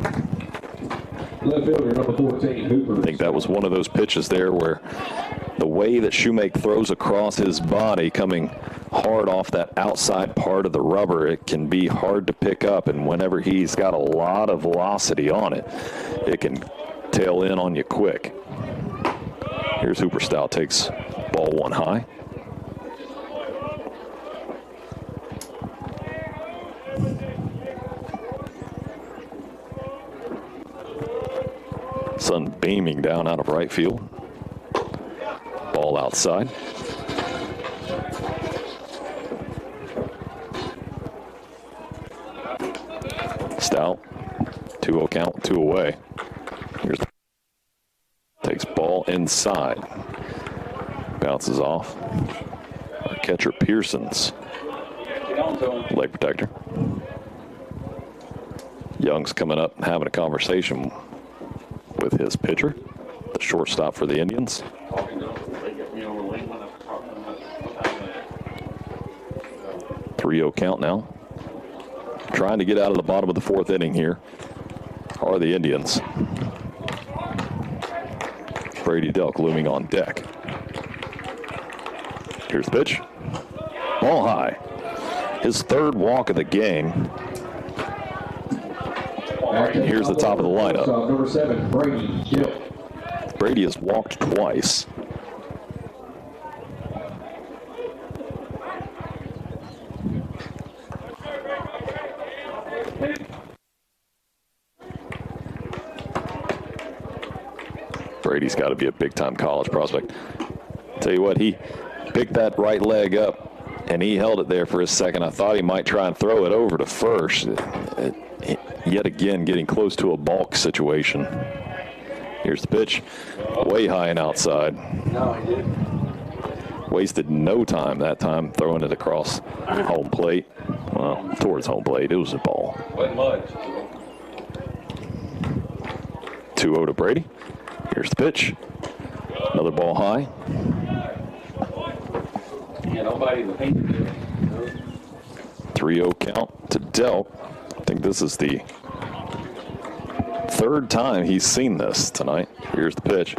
Left fielder, number 14, Hooper. I think that was one of those pitches there where the way that Shoemake throws across his body, coming hard off that outside part of the rubber, it can be hard to pick up. And whenever he's got a lot of velocity on it, it can tail in on you quick. Here's Hooper Stout, takes ball 1 high. Sun beaming down out of right field. Ball outside. Stout, 2-0 count, 2 away. Takes ball inside. Bounces off. Our catcher Pearson's leg protector. Young's coming up and having a conversation with his pitcher, the shortstop for the Indians. 3-0 count now. Trying to get out of the bottom of the fourth inning here are the Indians. Brady Delk looming on deck. Here's the pitch. Ball high. His third walk of the game. Here's the top of the lineup. Number 7, Brady Delk. Brady has walked twice. Brady's got to be a big-time college prospect. Tell you what, he picked that right leg up, and he held it there for a second. I thought he might try and throw it over to first. Yet again, getting close to a balk situation. Here's the pitch, way high and outside. No, he didn't. Wasted no time that time throwing it across home plate. Well, towards home plate. It was a ball. Wasn't much. 2-0 to Brady. Here's the pitch. Another ball high. Yeah, nobody in the paint. 3-0 count to Delk. I think this is the third time he's seen this tonight. Here's the pitch.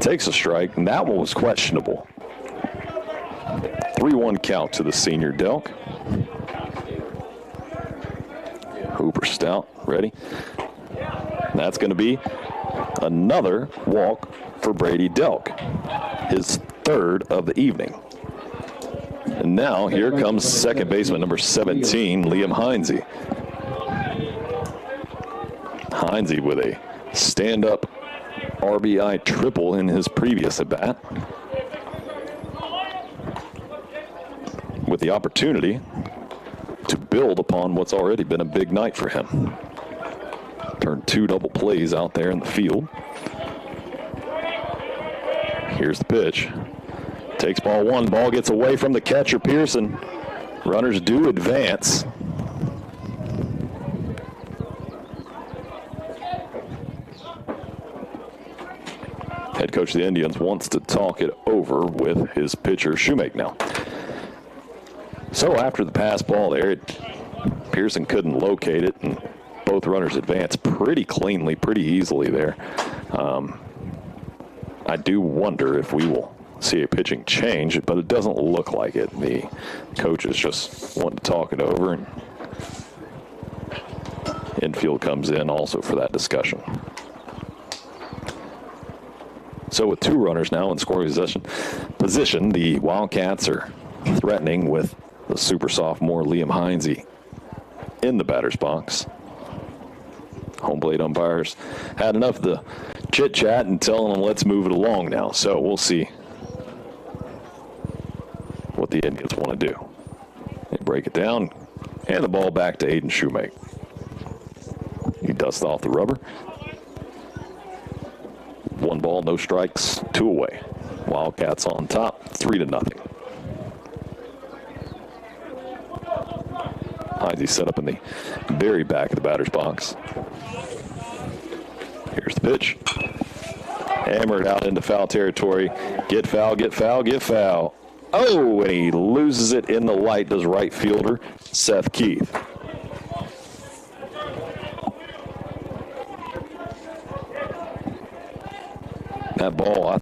Takes a strike, and that one was questionable. 3-1 count to the senior Delk. Hooper Stout ready. And that's going to be another walk for Brady Delk, his third of the evening. And now here comes second baseman number 17, Liam Heinze. Heinze with a stand-up RBI triple in his previous at-bat, with the opportunity to build upon what's already been a big night for him. Turned 2 double plays out there in the field. Here's the pitch. Takes ball 1. Ball gets away from the catcher, Pearson. Runners do advance. Head coach of the Indians wants to talk it over with his pitcher, Shoemake now. So after the pass ball there, Pearson couldn't locate it, and both runners advanced pretty cleanly, pretty easily there. I do wonder if we will see a pitching change, but it doesn't look like it. The coaches just want to talk it over, and infield comes in also for that discussion. So with 2 runners now in scoring position, the Wildcats are threatening with the super sophomore Liam Heinze in the batter's box. Home plate umpires had enough of the chit-chat and telling them let's move it along now. So we'll see what the Indians want to do. They break it down, and the ball back to Aiden Shoemake. He dusts off the rubber. 1 ball, no strikes, 2 away. Wildcats on top, 3-0. Heinze set up in the very back of the batter's box. Here's the pitch. Hammered out into foul territory. Get foul, get foul, get foul. Oh, and he loses it in the light, does right fielder Seth Keith. That ball,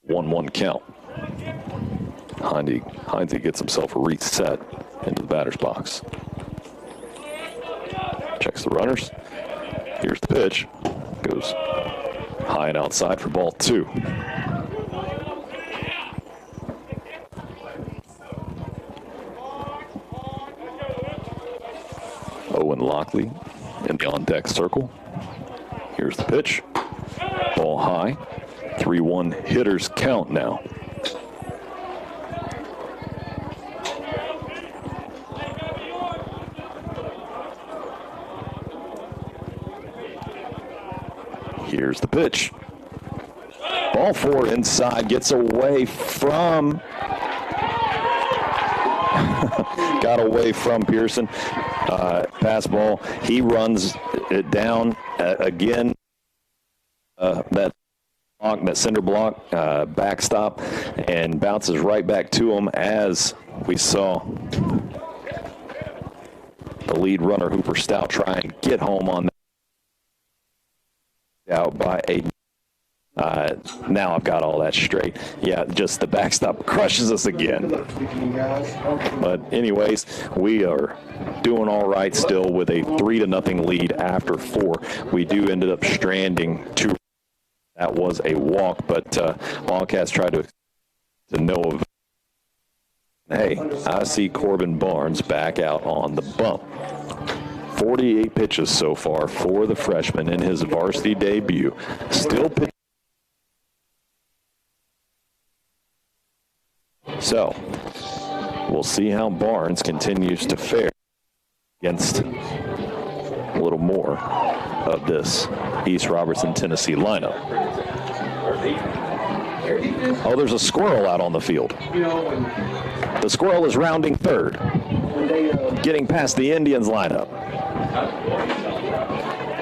1-1 count. Heinze gets himself a reset into the batter's box. Checks the runners. Here's the pitch. Goes high and outside for ball 2. Owen Lockley in the on-deck circle. Here's the pitch. Ball high. 3-1 hitters count now. Here's the pitch. Ball 4 inside, gets away from got away from Pearson. Pass ball. He runs it down again. That cinder block, backstop, and bounces right back to him as we saw the lead runner, Hooper Stout, try and get home on that. Out by Aiden. Now I've got all that straight. Yeah, just the backstop crushes us again. But anyways, we are doing all right still with a 3-0 lead after 4. We do ended up stranding 2. That was a walk, but Wildcats tried to no Hey, I see Corbin Barnes back out on the bump. 48 pitches so far for the freshman in his varsity debut. Still pitching. So, we'll see how Barnes continues to fare against a little more of this East Robertson, Tennessee lineup. Oh, there's a squirrel out on the field. The squirrel is rounding third, getting past the Indians lineup.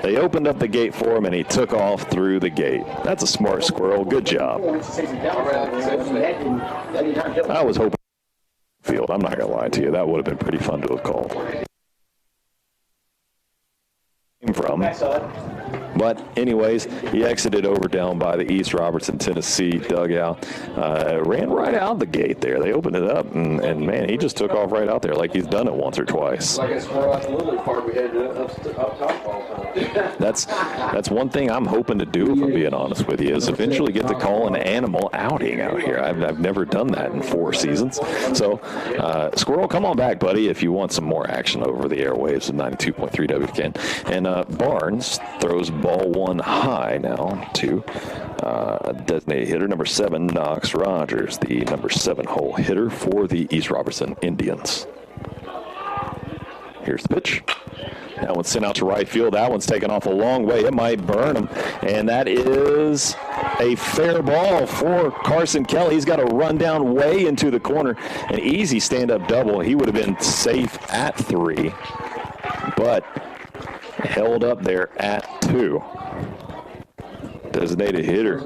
They opened up the gate for him, and he took off through the gate. That's a smart squirrel. Good job. I was hoping field. I'm not going to lie to you. That would have been pretty fun to have called. From. But anyways, he exited over down by the East Robertson, Tennessee dugout. Ran right out the gate there. They opened it up, and man, he just took off right out there like he's done it once or twice. Like a squirrel at the Little League Park we had up top all the time. That's one thing I'm hoping to do, if I'm being honest with you, is eventually get to call an animal outing out here. I've never done that in 4 seasons. So, Squirrel, come on back, buddy, if you want some more action over the airwaves of 92.3 WKN. And Barnes throws ball 1 high now to designated hitter number 7, Knox Rogers, the number 7 hole hitter for the East Robertson Indians. Here's the pitch. That one's sent out to right field. That one's taken off a long way. It might burn him. And that is a fair ball for Carson Kelly. He's got to run down way into the corner. An easy stand-up double. He would have been safe at 3, but held up there at 2. Designated hitter. A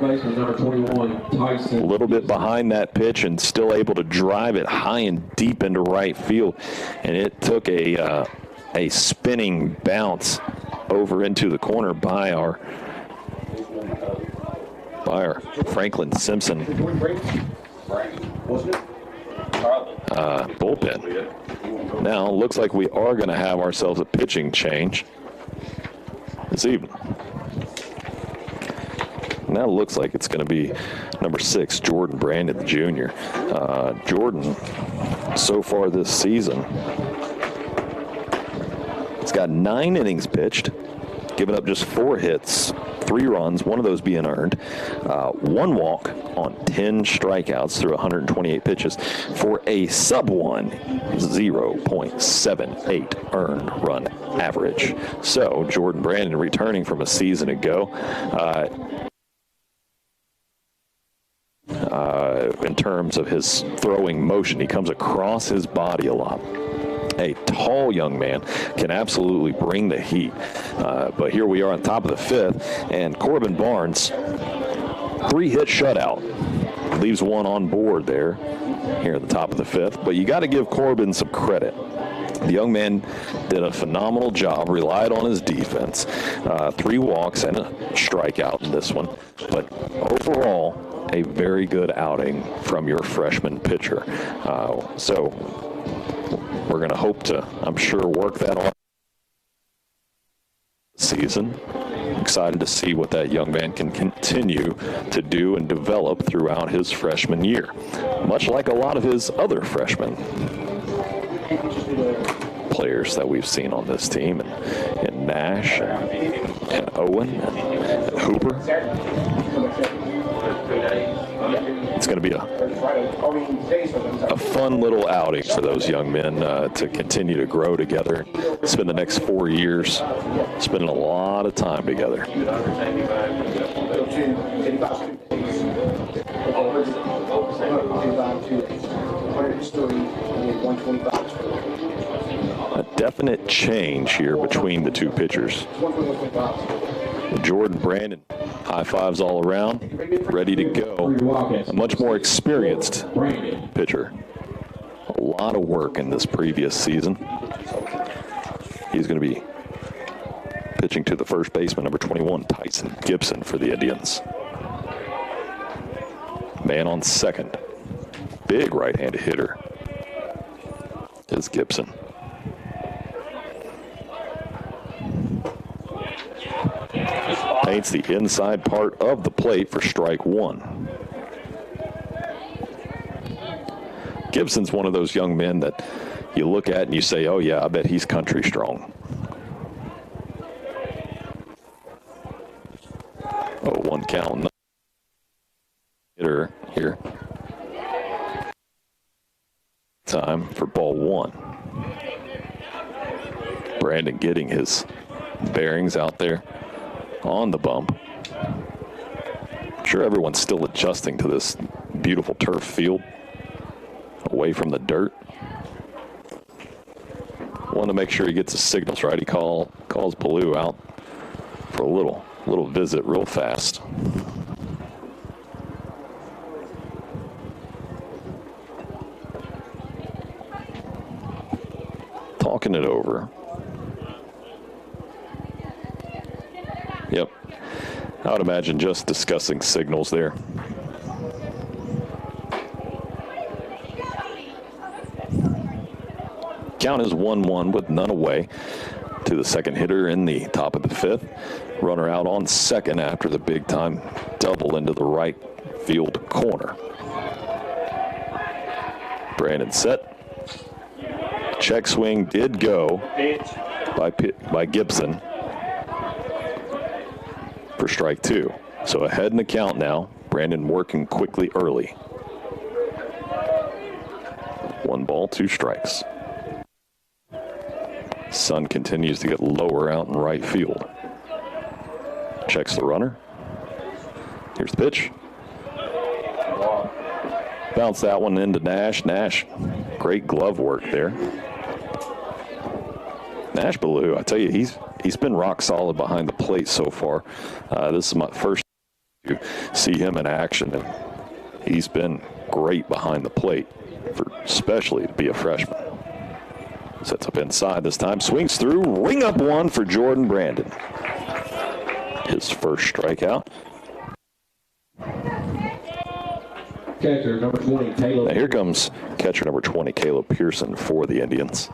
little bit behind that pitch and still able to drive it high and deep into right field. And it took a spinning bounce over into the corner by our Franklin-Simpson bullpen. Now, looks like we are going to have ourselves a pitching change this evening. Now looks like it's going to be number 6, Jordan Brandon Jr. Jordan, so far this season, he's got 9 innings pitched, given up just 4 hits, 3 runs, 1 of those being earned, 1 walk on 10 strikeouts through 128 pitches for a sub-1 0.78 earned run average. So Jordan Brandon, returning from a season ago, in terms of his throwing motion, he comes across his body a lot. A tall young man, can absolutely bring the heat. But here we are on top of the 5th, and Corbin Barnes, 3-hit shutout. Leaves 1 on board there here at the top of the 5th. But you got to give Corbin some credit. The young man did a phenomenal job, relied on his defense. 3 walks and a strikeout in this one. But overall, a very good outing from your freshman pitcher. So we're going to hope to, I'm sure, work that on season. Excited to see what that young man can continue to do and develop throughout his freshman year, much like a lot of his other freshmen players that we've seen on this team, and Nash and Owen and Hooper. It's going to be a fun little outing for those young men to continue to grow together, spend the next 4 years spending a lot of time together. A definite change here between the 2 pitchers. Jordan Brandon, high fives all around, ready to go. A much more experienced pitcher. A lot of work in this previous season. He's going to be pitching to the first baseman, number 21, Tyson Gibson, for the Indians. Man on second. Big right-handed hitter is Gibson. Paints the inside part of the plate for strike 1. Gibson's one of those young men that you look at and you say, oh, yeah, I bet he's country strong. Oh, 1 count. Hitter here. Time for ball 1. Brandon getting his bearings out there on the bump. I'm sure everyone's still adjusting to this beautiful turf field away from the dirt. Want to make sure he gets his signals right. He calls Ballou out for a little visit real fast. Talking it over. Yep. I would imagine just discussing signals there. Count is 1-1 with none away to the second hitter in the top of the 5th. Runner out on second after the big time double into the right field corner. Brandon set. Check swing did go by Gibson for strike 2. So ahead in the count now. Brandon working quickly early. 1 ball, 2 strikes. Sun continues to get lower out in right field. Checks the runner. Here's the pitch. Bounce that one into Nash. Nash, great glove work there. Nash Ballou, I tell you, he's been rock solid behind the plate so far. This is my first to see him in action, and he's been great behind the plate, especially to be a freshman. Sets up inside this time, swings through, ring up one for Jordan Brandon. His first strikeout. Catcher number 20, Caleb. Now here comes catcher number 20, Caleb Pearson for the Indians.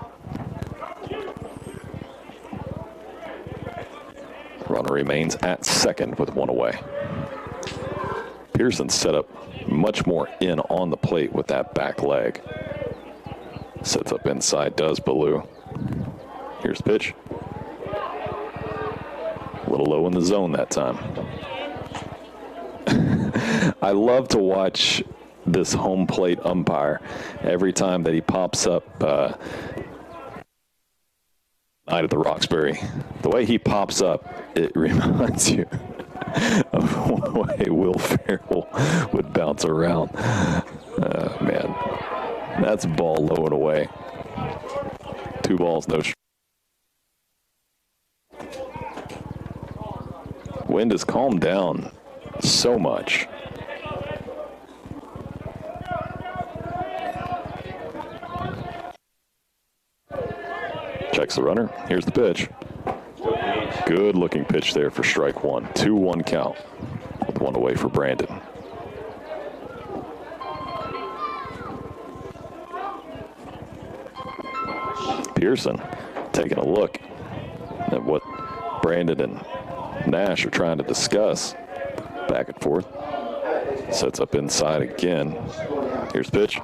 Runner remains at second with 1 away. Pearson set up much more in on the plate with that back leg. Sets up inside, does Ballou. Here's the pitch. A little low in the zone that time. I love to watch this home plate umpire every time that he pops up night at the Roxbury. The way he pops up, it reminds you of the way Will Ferrell would bounce around. Man, that's a ball low and away. 2 balls, no strikes. Wind has calmed down so much. Checks the runner. Here's the pitch. Good looking pitch there for strike 1. 2-1 count with 1 away for Brandon. Pearson taking a look at what Brandon and Nash are trying to discuss. Back and forth. Sets up inside again. Here's the pitch.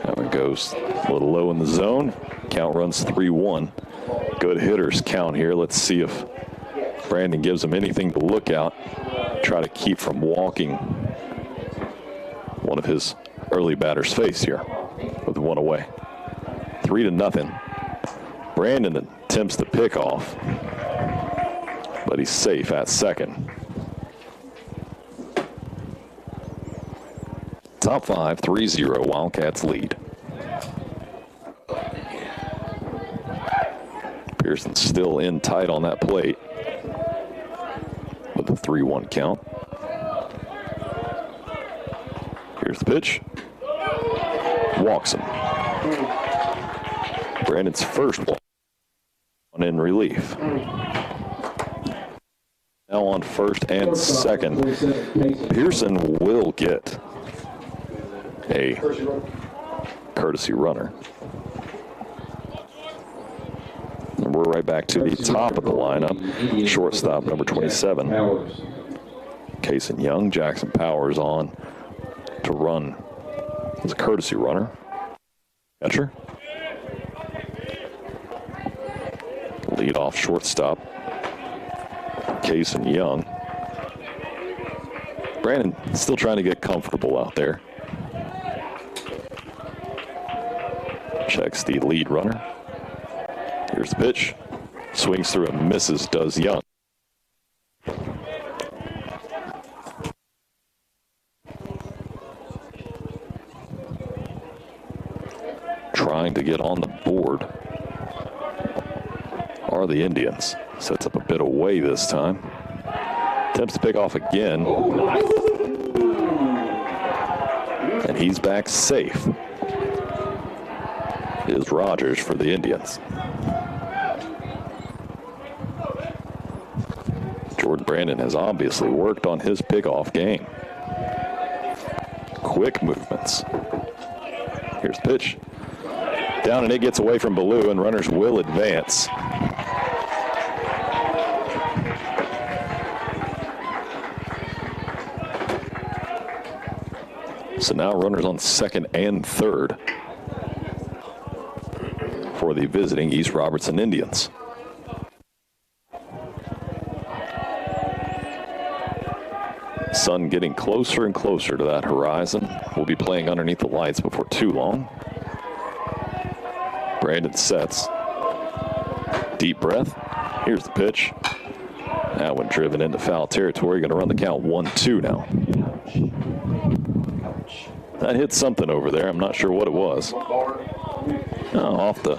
That one goes a little low in the zone. Count runs 3-1. Good hitters count here. Let's see if Brandon gives him anything to look out. Try to keep from walking one of his early batters' face here with 1 away. 3-0. Brandon attempts the pick off, but he's safe at second. Top 5, 3-0, Wildcats lead. Pearson still in tight on that plate with a 3-1 count. Here's the pitch. Walks him. Brandon's first walk in relief. Now on first and second. Pearson will get a courtesy runner. And we're right back to the top of the lineup. Shortstop number 27. Kason Young. Jackson Powers on to run as a courtesy runner. Catcher. Lead off shortstop. Case and Young. Brandon still trying to get comfortable out there. Checks the lead runner. Here's the pitch. Swings through and misses, does Young. Trying to get on the board are the Indians. Sets up a bit away this time. Attempts to pick off again. And he's back safe. Is Rogers for the Indians. Jordan Brandon has obviously worked on his pickoff game. Quick movements. Here's the pitch. Down and it gets away from Ballou, and runners will advance. So now runners on second and third for the visiting East Robertson Indians. Sun getting closer and closer to that horizon. We'll be playing underneath the lights before too long. Brandon sets. Deep breath. Here's the pitch. That one driven into foul territory. Going to run the count 1-2 now. That hit something over there. I'm not sure what it was. Oh, off the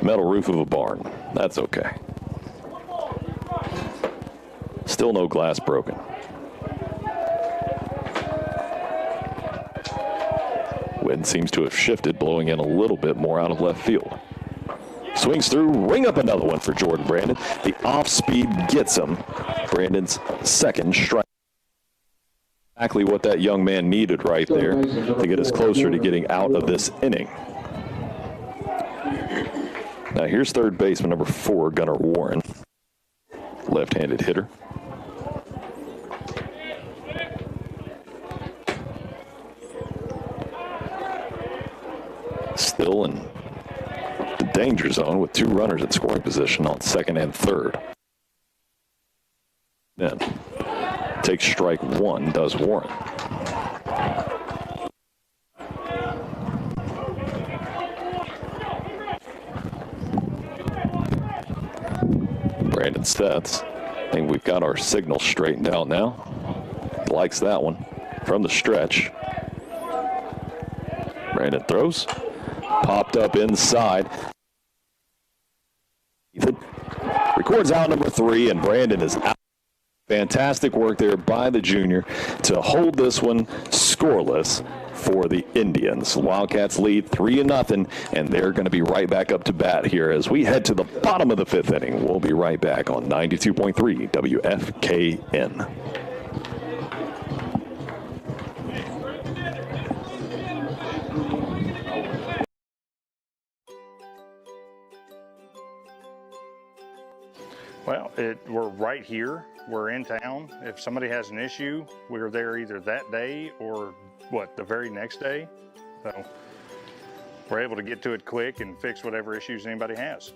metal roof of a barn. That's okay. Still no glass broken. Wind seems to have shifted, blowing in a little bit more out of left field. Swings through, ring up another one for Jordan Brandon. The off speed gets him. Brandon's second strike. Exactly what that young man needed right there to get us closer to getting out of this inning. Now here's third baseman number 4, Gunnar Warren, left-handed hitter. Still in the danger zone with 2 runners in scoring position on second and third. Then takes strike 1, does Warren. Brandon sets. I think we've got our signal straightened out now. Likes that one from the stretch. Brandon throws. Popped up inside. Ethan records out number 3, and Brandon is out. Fantastic work there by the junior to hold this one scoreless for the Indians. Wildcats lead 3-0, and they're going to be right back up to bat here as we head to the bottom of the 5th inning. We'll be right back on 92.3 WFKN. Well, we're right here. We're in town. If somebody has an issue, we're there either that day or the very next day. So we're able to get to it quick and fix whatever issues anybody has.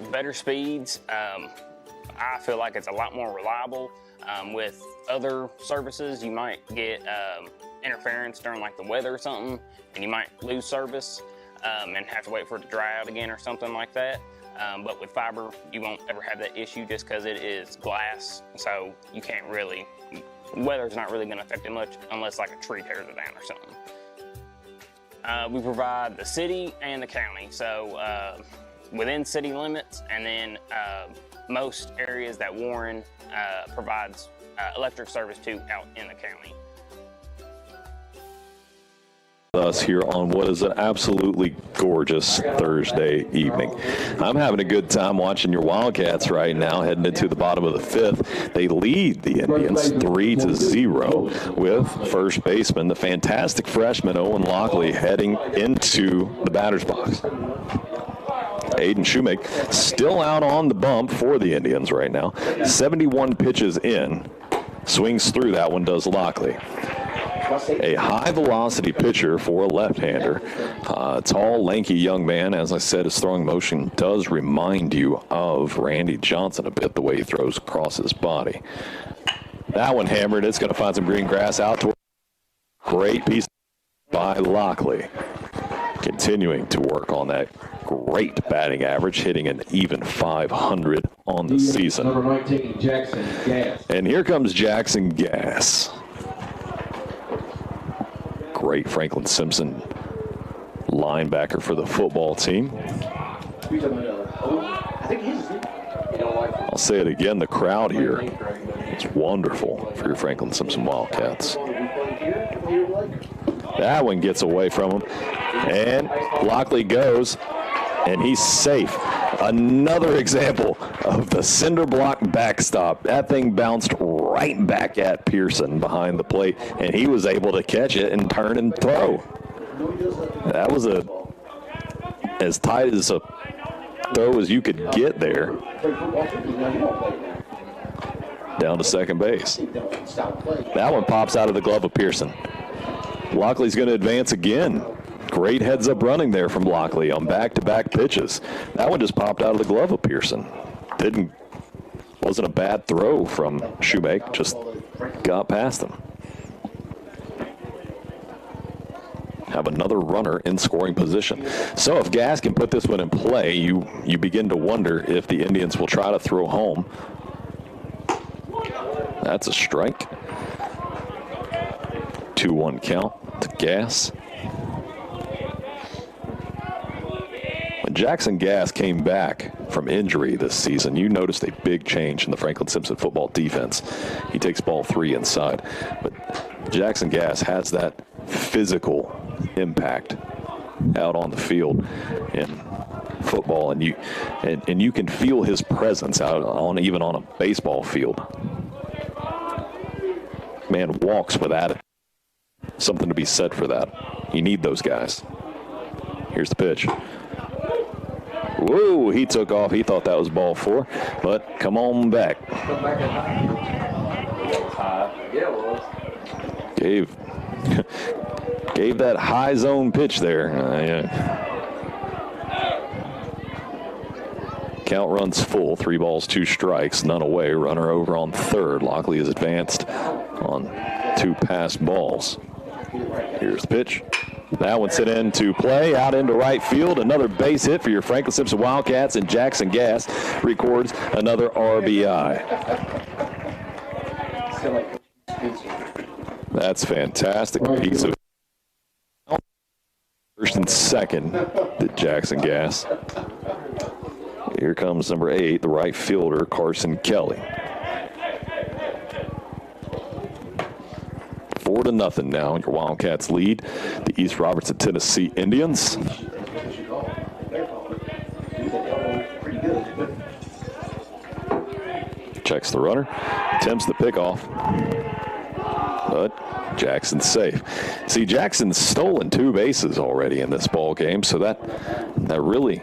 Better speeds. I feel like it's a lot more reliable. With other services, you might get interference during like the weather or something, and you might lose service and have to wait for it to dry out again or something like that. But with fiber, you won't ever have that issue just because it is glass, so you can't really, weather's not really going to affect it much unless like a tree tears it down or something. We provide the city and the county, so within city limits, and then most areas that Warren provides electric service to out in the county. Us here on what is an absolutely gorgeous Thursday evening. I'm having a good time watching your Wildcats right now, heading into the bottom of the 5th. They lead the Indians 3-0 with first baseman, the fantastic freshman Owen Lockley, heading into the batter's box. Aiden Shoemake still out on the bump for the Indians right now. 71 pitches in. Swings through that one, does Lockley. A high-velocity pitcher for a left-hander. Tall, lanky young man. As I said, his throwing motion does remind you of Randy Johnson a bit, the way he throws across his body. That one hammered. It's going to find some green grass out toward. Great piece by Lockley. Continuing to work on that great batting average, hitting an even 500 on the season. Number 19, Jackson Gass. And here comes Jackson Gass. Great Franklin-Simpson linebacker for the football team. I'll say it again, the crowd here is wonderful for your Franklin-Simpson Wildcats. That one gets away from him, and Lockley goes, and he's safe. Another example of the cinder block backstop. That thing bounced right back at Pearson behind the plate, and he was able to catch it and turn and throw. That was as tight as a throw as you could get there. Down to second base. That one pops out of the glove of Pearson. Lockley's going to advance again. Great heads-up running there from Lockley on back-to-back pitches. That one just popped out of the glove of Pearson. Wasn't a bad throw from Shoemake, just got past him. Have another runner in scoring position. So if Gass can put this one in play, you begin to wonder if the Indians will try to throw home. That's a strike. 2-1 count to Gass. When Jackson Gass came back from injury this season, you noticed a big change in the Franklin-Simpson football defense. He takes ball 3 inside. But Jackson Gass has that physical impact out on the field in football, and you can feel his presence out on even on a baseball field. Man walks with attitude. Something to be said for that. You need those guys. Here's the pitch. Whoa, he took off. He thought that was ball 4, but come on back. Gave that high zone pitch there. Count runs full. 3 balls, 2 strikes, none away. Runner over on third. Lockley is advanced on 2 passed balls. Here's the pitch. That one's hit into play, out into right field. Another base hit for your Franklin-Simpson Wildcats, and Jackson Gass records another RBI. That's fantastic. Piece of first and second to Jackson Gass. Here comes number 8, the right fielder, Carson Kelly. 4-0 now. Your Wildcats lead the East Robertson, Tennessee Indians. Checks the runner, attempts the pickoff, but Jackson's safe. See, Jackson's stolen 2 bases already in this ball game, so that really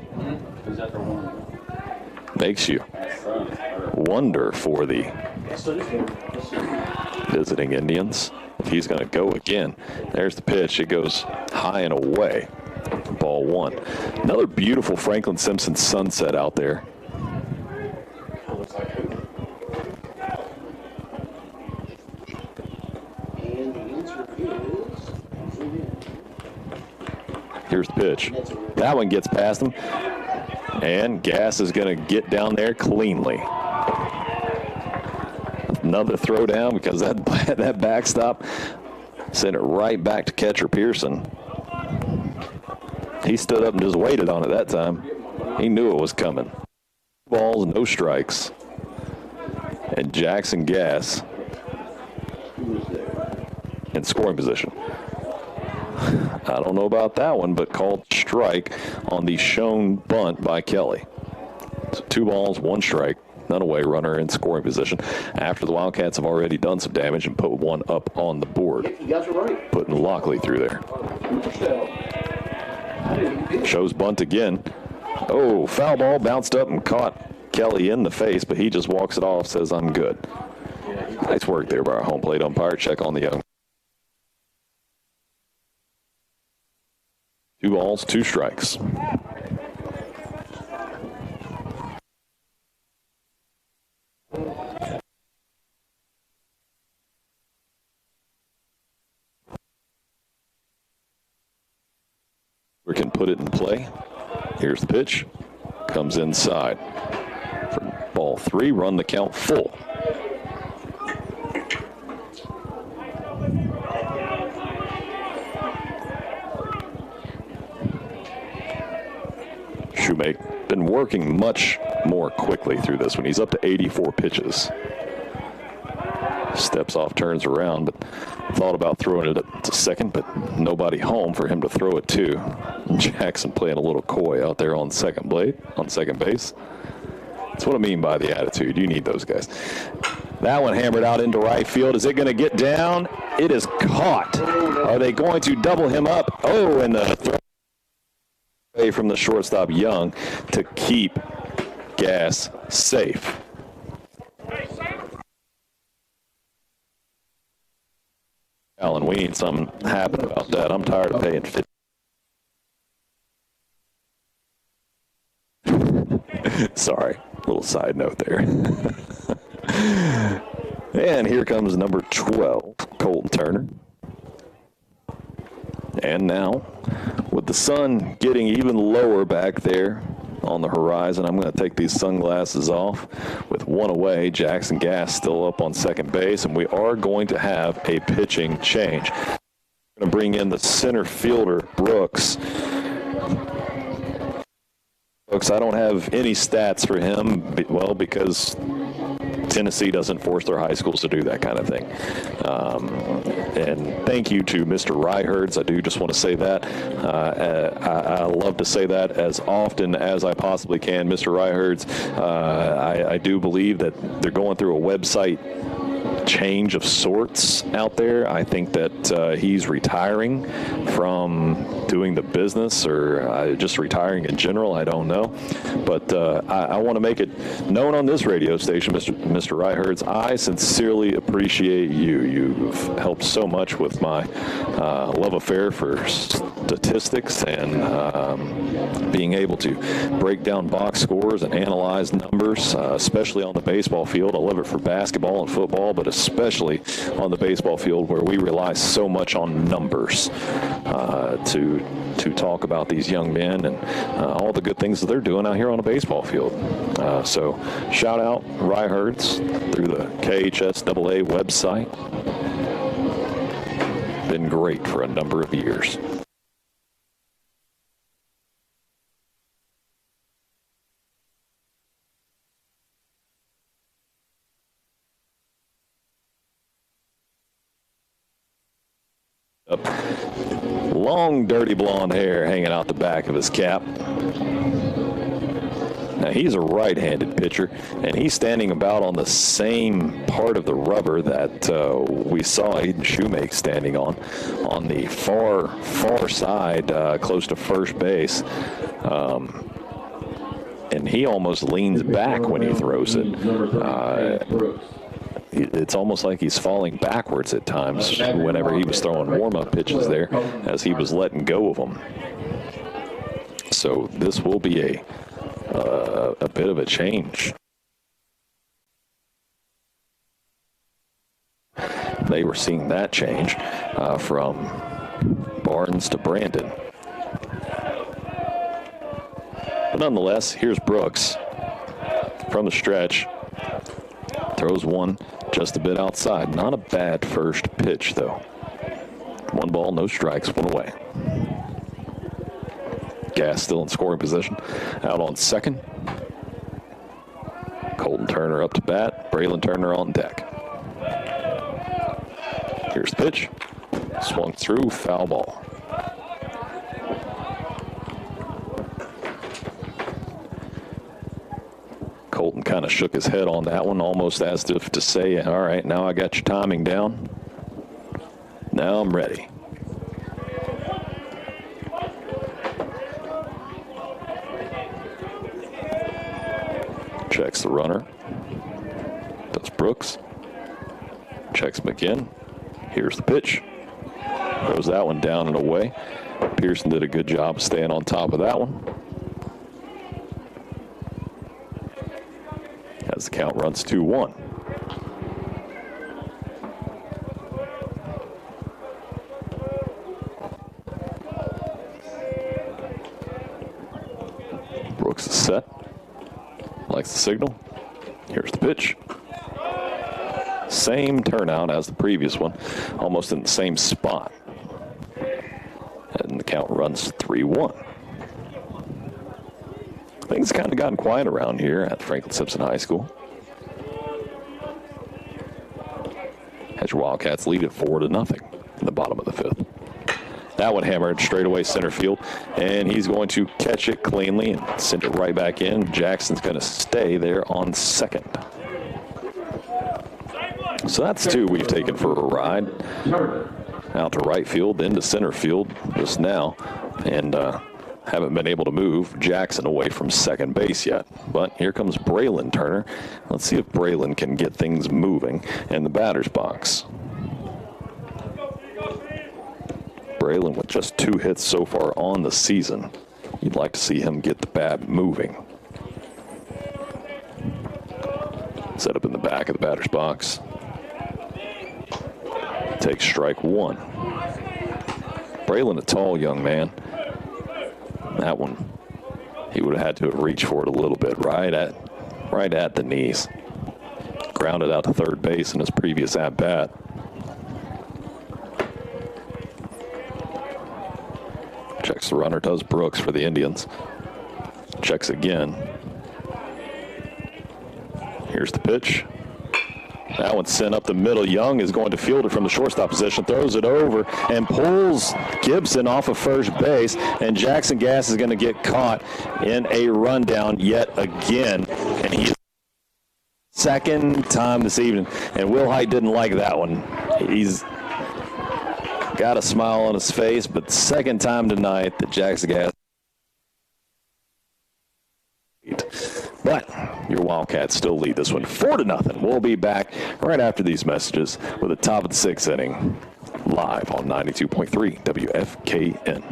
makes you wonder for the visiting Indians. If he's going to go again. There's the pitch. It goes high and away. Ball 1. Another beautiful Franklin-Simpson sunset out there. Here's the pitch. That one gets past him. And Gass is going to get down there cleanly. Another throw down because that backstop sent it right back to catcher Pearson. He stood up and just waited on it that time. He knew it was coming. Balls, no strikes. And Jackson Gass in scoring position. I don't know about that one, but called strike on the shown bunt by Kelly. So 2 balls, 1 strike. None away, runner in scoring position after the Wildcats have already done some damage and put 1 up on the board. You guys are right. Putting Lockley through there. Shows bunt again. Oh, foul ball bounced up and caught Kelly in the face, but he just walks it off, says, I'm good. Nice work there by our home plate umpire. Check on the young. 2 balls, 2 strikes. We can put it in play. Here's the pitch. Comes inside. For ball 3, run the count full. Shoemake been working much more quickly through this one. He's up to 84 pitches. Steps off, turns around, but thought about throwing it to second, but nobody home for him to throw it to. Jackson playing a little coy out there on second base. That's what I mean by the attitude. You need those guys. That one hammered out into right field. Is it going to get down? It is caught. Are they going to double him up? Oh, and the throw away from the shortstop Young to keep Gass safe. Alan, we need something to happen about that. I'm tired of paying 50. Sorry, little side note there. And here comes number 12, Colton Turner. And now, with the sun getting even lower back there on the horizon, I'm going to take these sunglasses off. With 1 away, Jackson Gass still up on second base, and we are going to have a pitching change. We're going to bring in the center fielder, Brooks. I don't have any stats for him, well, because Tennessee doesn't force their high schools to do that kind of thing. And thank you to Mr. Ryherds. I do just want to say that. I love to say that as often as I possibly can. Mr. Ryherds, I do believe that they're going through a website change of sorts out there. I think that he's retiring from doing the business, or just retiring in general. I don't know, but I want to make it known on this radio station, Mr. Ryherds, I sincerely appreciate you. You've helped so much with my love affair for statistics and being able to break down box scores and analyze numbers, especially on the baseball field. I love it for basketball and football, but especially on the baseball field, where we rely so much on numbers to talk about these young men and all the good things that they're doing out here on a baseball field. So shout out Ryherds through the KHSAA website. Been great for a number of years. Long, dirty blonde hair hanging out the back of his cap. Now, he's a right-handed pitcher, and he's standing about on the same part of the rubber that we saw Aiden Shoemake standing on the far side, close to first base. And he almost leans back when he throws it. It's almost like he's falling backwards at times whenever he was throwing warm-up pitches there, as he was letting go of them. So this will be a bit of a change. They were seeing that change from Barnes to Brandon. But nonetheless, here's Brooks from the stretch. Throws one just a bit outside. Not a bad first pitch, though. 1 ball, no strikes, 1 away. Gass still in scoring position. Out on second. Colton Turner up to bat. Braylon Turner on deck. Here's the pitch. Swung through, foul ball. Colton kind of shook his head on that one, almost as if to say, all right, now I got your timing down. Now I'm ready. Checks the runner. Does Brooks. Checks him again. Here's the pitch. throws that one down and away. Pearson did a good job staying on top of that one. As the count runs 2-1. Brooks is set. Likes the signal. Here's the pitch. Same turnout as the previous one, almost in the same spot. And the count runs 3-1. Things kind of gotten quiet around here at Franklin-Simpson High School. Hatcher Wildcats lead it 4-0 in the bottom of the fifth. That one hammered straight away center field, and he's going to catch it cleanly and send it right back in. Jackson's going to stay there on second. So that's two we've taken for a ride. Out to right field, then to center field just now, and haven't been able to move Jackson away from second base yet. But here comes Braylon Turner. Let's see if Braylon can get things moving in the batter's box. Braylon with just 2 hits so far on the season. You'd like to see him get the bat moving. Set up in the back of the batter's box. Takes strike one. Braylon, a tall young man. That one, he would have had to have reached for it a little bit, right at the knees. Grounded out to third base in his previous at-bat. Checks the runner, does Brooks for the Indians. Checks again. Here's the pitch. That one's sent up the middle. Young is going to field it from the shortstop position, throws it over, and pulls Gibson off of first base. And Jackson Gass is going to get caught in a rundown yet again. And he's second time this evening. And Will Height didn't like that one. He's got a smile on his face, but second time tonight that Jackson Gass. But your Wildcats still lead this one 4-0. We'll be back right after these messages with the top of the 6th inning live on 92.3 WFKN.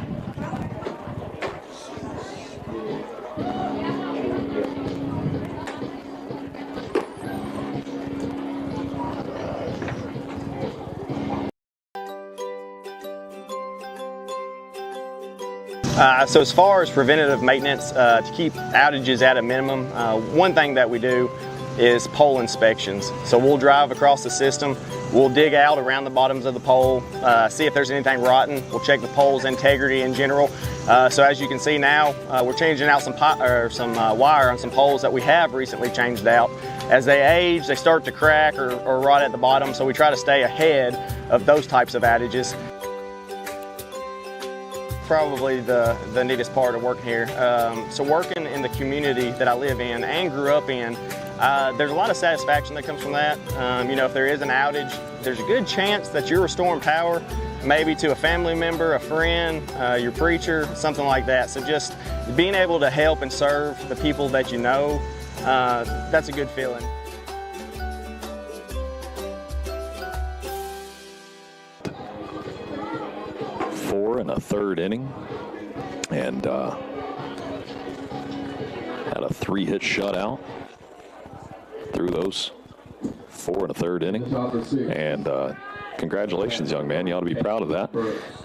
So as far as preventative maintenance, to keep outages at a minimum, one thing that we do is pole inspections. So we'll drive across the system, we'll dig out around the bottoms of the pole, see if there's anything rotten, we'll check the pole's integrity in general. So as you can see now, we're changing out some wire on some poles that we have recently changed out. As they age, they start to crack or rot at the bottom, so we try to stay ahead of those types of outages. Probably the neatest part of working here. So working in the community that I live in and grew up in, there's a lot of satisfaction that comes from that. You know, if there is an outage, there's a good chance that you're restoring power, maybe to a family member, a friend, your preacher, something like that. So just being able to help and serve the people that you know, that's a good feeling. In a third inning, and had a 3-hit shutout through those 4 in a third inning. And congratulations, young man. You ought to be proud of that.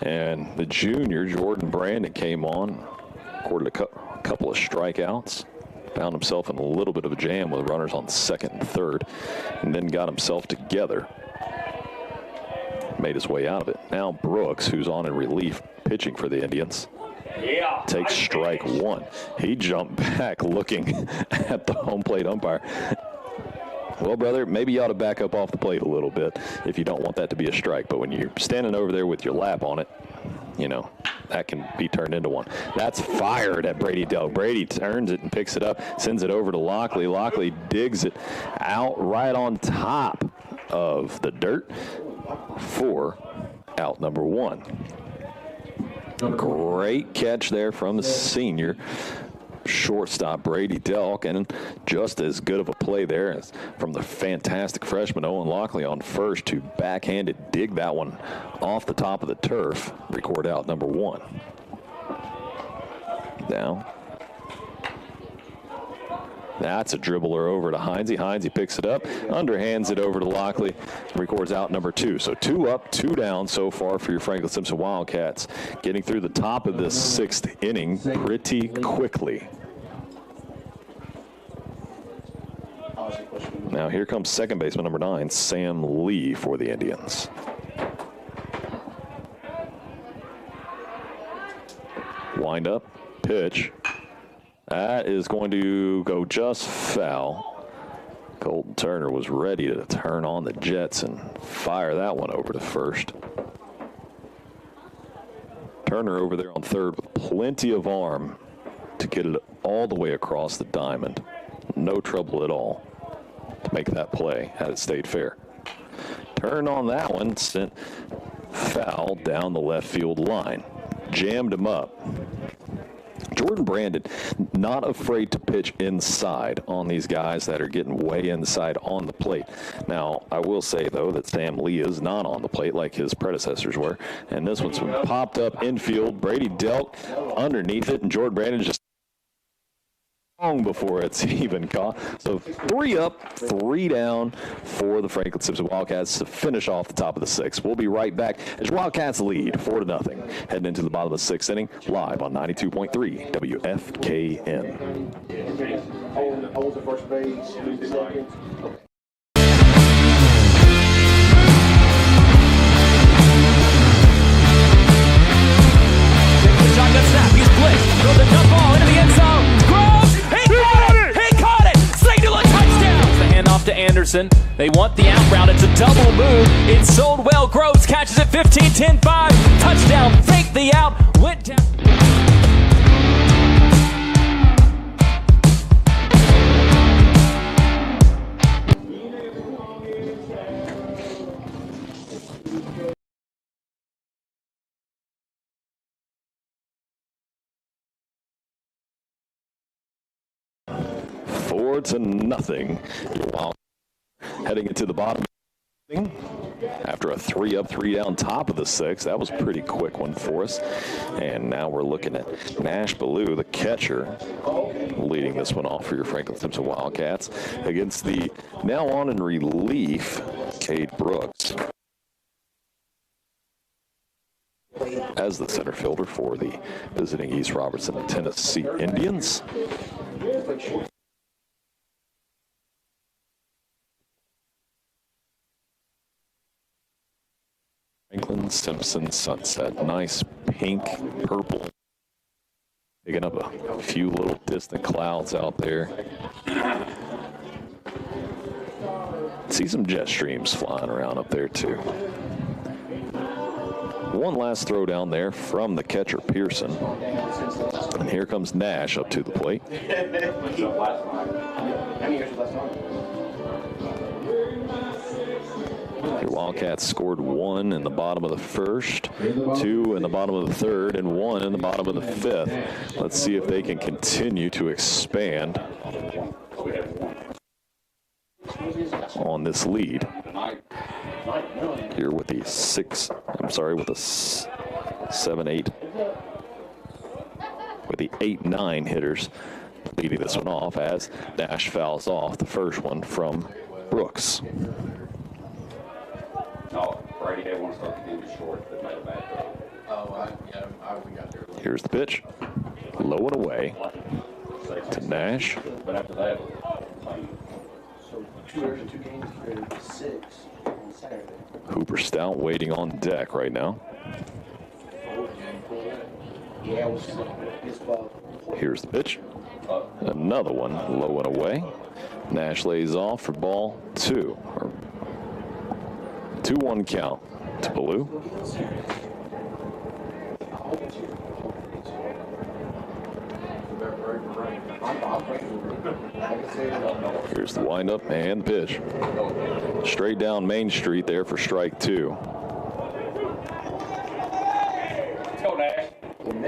And the junior, Jordan Brandon, came on, recorded a couple of strikeouts, found himself in a little bit of a jam with runners on second and third, and then got himself together. Made his way out of it. Now Brooks, who's on in relief, pitching for the Indians, takes strike one. He jumped back looking at the home plate umpire. Well, brother, maybe you ought to back up off the plate a little bit if you don't want that to be a strike. But when you're standing over there with your lap on it, you know, that can be turned into one. That's fired at Brady Delk. Brady turns it and picks it up, sends it over to Lockley. Lockley digs it out right on top of the dirt for out number one. Great catch there from the senior. shortstop Brady Delk, and just as good of a play there as from the fantastic freshman Owen Lockley on first to backhanded dig that one off the top of the turf. Record out number 1. Now, that's a dribbler over to Heinze. Heinze picks it up, underhands it over to Lockley, records out number 2. So 2 up, 2 down so far for your Franklin-Simpson Wildcats, getting through the top of this 6th inning pretty quickly. Now here comes second baseman number 9, Sam Lee for the Indians. Wind up, pitch. That is going to go just foul. Colton Turner was ready to turn on the jets and fire that one over to first. Turner over there on third with plenty of arm to get it all the way across the diamond. No trouble at all to make that play had it stayed fair. Turn on that one, sent foul down the left field line. Jammed him up. Jordan Brandon, not afraid to pitch inside on these guys that are getting way inside on the plate. Now, I will say, though, that Sam Lee is not on the plate like his predecessors were. And this one's been popped up infield. Brady Delk underneath it, and Jordan Brandon just long before it's even caught. So 3 up, 3 down for the Franklin-Simpson Wildcats to finish off the top of the 6th. We'll be right back as Wildcats lead 4-0, heading into the bottom of the 6th inning, live on 92.3 WFKN. Hold the first base, 2 seconds. Shotgun snap, he's blitzed, throws a jump ball into the end zone. He caught it! Singular touchdown! The handoff to Anderson. They want the out route. It's a double move. It's sold well. Groves catches it 15-10-5. Touchdown. Fake the out. Went down. To nothing. Heading into the bottom after a 3 up, 3 down top of the 6th. That was a pretty quick one for us. And now we're looking at Nash Ballou, the catcher, leading this one off for your Franklin-Simpson Wildcats against the now on in relief, Cade Brooks, as the center fielder for the visiting East Robertson Tennessee Indians. Franklin-Simpson sunset. Nice pink, purple. Picking up a few little distant clouds out there. See some jet streams flying around up there too. One last throw down there from the catcher Pearson. And here comes Nash up to the plate. Your Wildcats scored 1 in the bottom of the 1st, 2 in the bottom of the 3rd, and 1 in the bottom of the 5th. Let's see if they can continue to expand on this lead. Here with the 7-8, with the 8-9 hitters leading this one off as Nash fouls off the first one from Brooks. No, Brady had one start to do short that made a bad throw. We got there. Here's the pitch. Low and away to Nash. But after that, so 2 games for 6 on Saturday. Hooper Stout waiting on deck right now. Here's the pitch. Another one low and away. Nash lays off for ball 2. 2-1 count to Ballou. Here's the windup and the pitch. Straight down Main Street there for strike 2.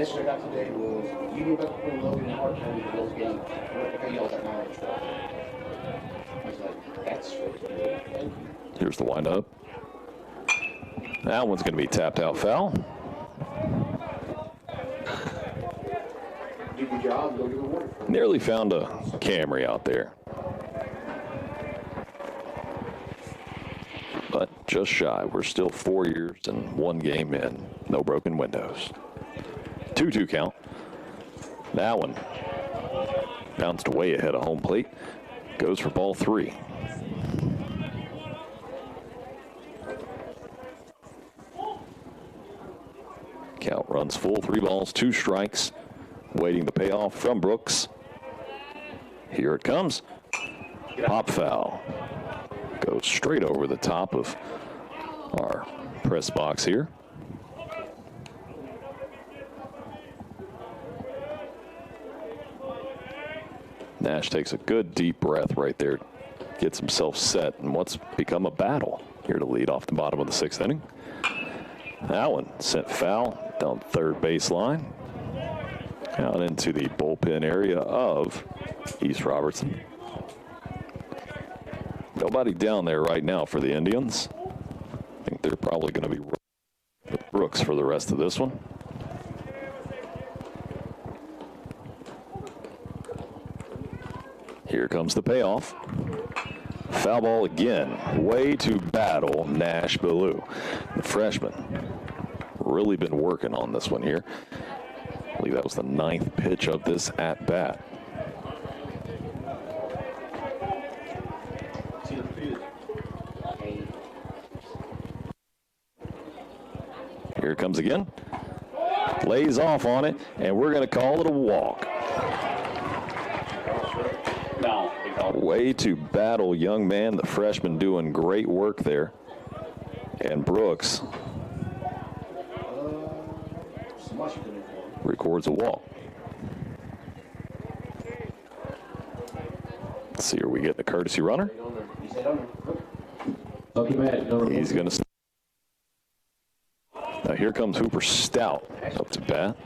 message I got today was, you knew about between Logan and Hart County for those games. Okay, y'all got 9 on truck. I was like, that's really good. Thank you. Here's the windup. That one's going to be tapped out foul. Do your job, go get rewarded for it. Nearly found a Camry out there. But just shy. We're still 4 years and 1 game in. No broken windows. 2-2 count. That one bounced way ahead of home plate. Goes for ball 3. Count runs full, 3 balls, 2 strikes. Waiting the payoff from Brooks. Here it comes. Pop foul. Goes straight over the top of our press box here. Nash takes a good deep breath right there. Gets himself set in what's become a battle here to lead off the bottom of the 6th inning. That one sent foul down third baseline. Out into the bullpen area of East Robertson. Nobody down there right now for the Indians. I think they're probably going to be with Brooks for the rest of this one. Here comes the payoff. Foul ball again. Way to battle Nash Ballou. The freshman really been working on this one here. I believe that was the 9th pitch of this at bat. Here it comes again. Lays off on it, and we're going to call it a walk. Way to battle, young man. The freshman doing great work there. And Brooks records a walk. Let's see, are we getting a courtesy runner? He's going to. Now here comes Hooper Stout up to bat.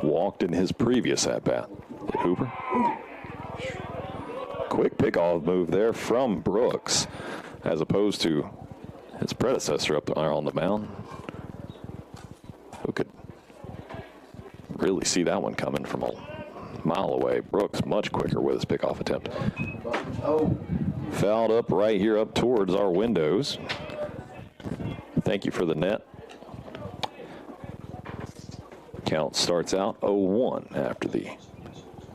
Walked in his previous at bat. Hooper. Quick pickoff move there from Brooks, as opposed to his predecessor up there on the mound, who could really see that one coming from a mile away. Brooks much quicker with his pickoff attempt. Fouled up right here up towards our windows. Thank you for the net. Count starts out 0-1 after the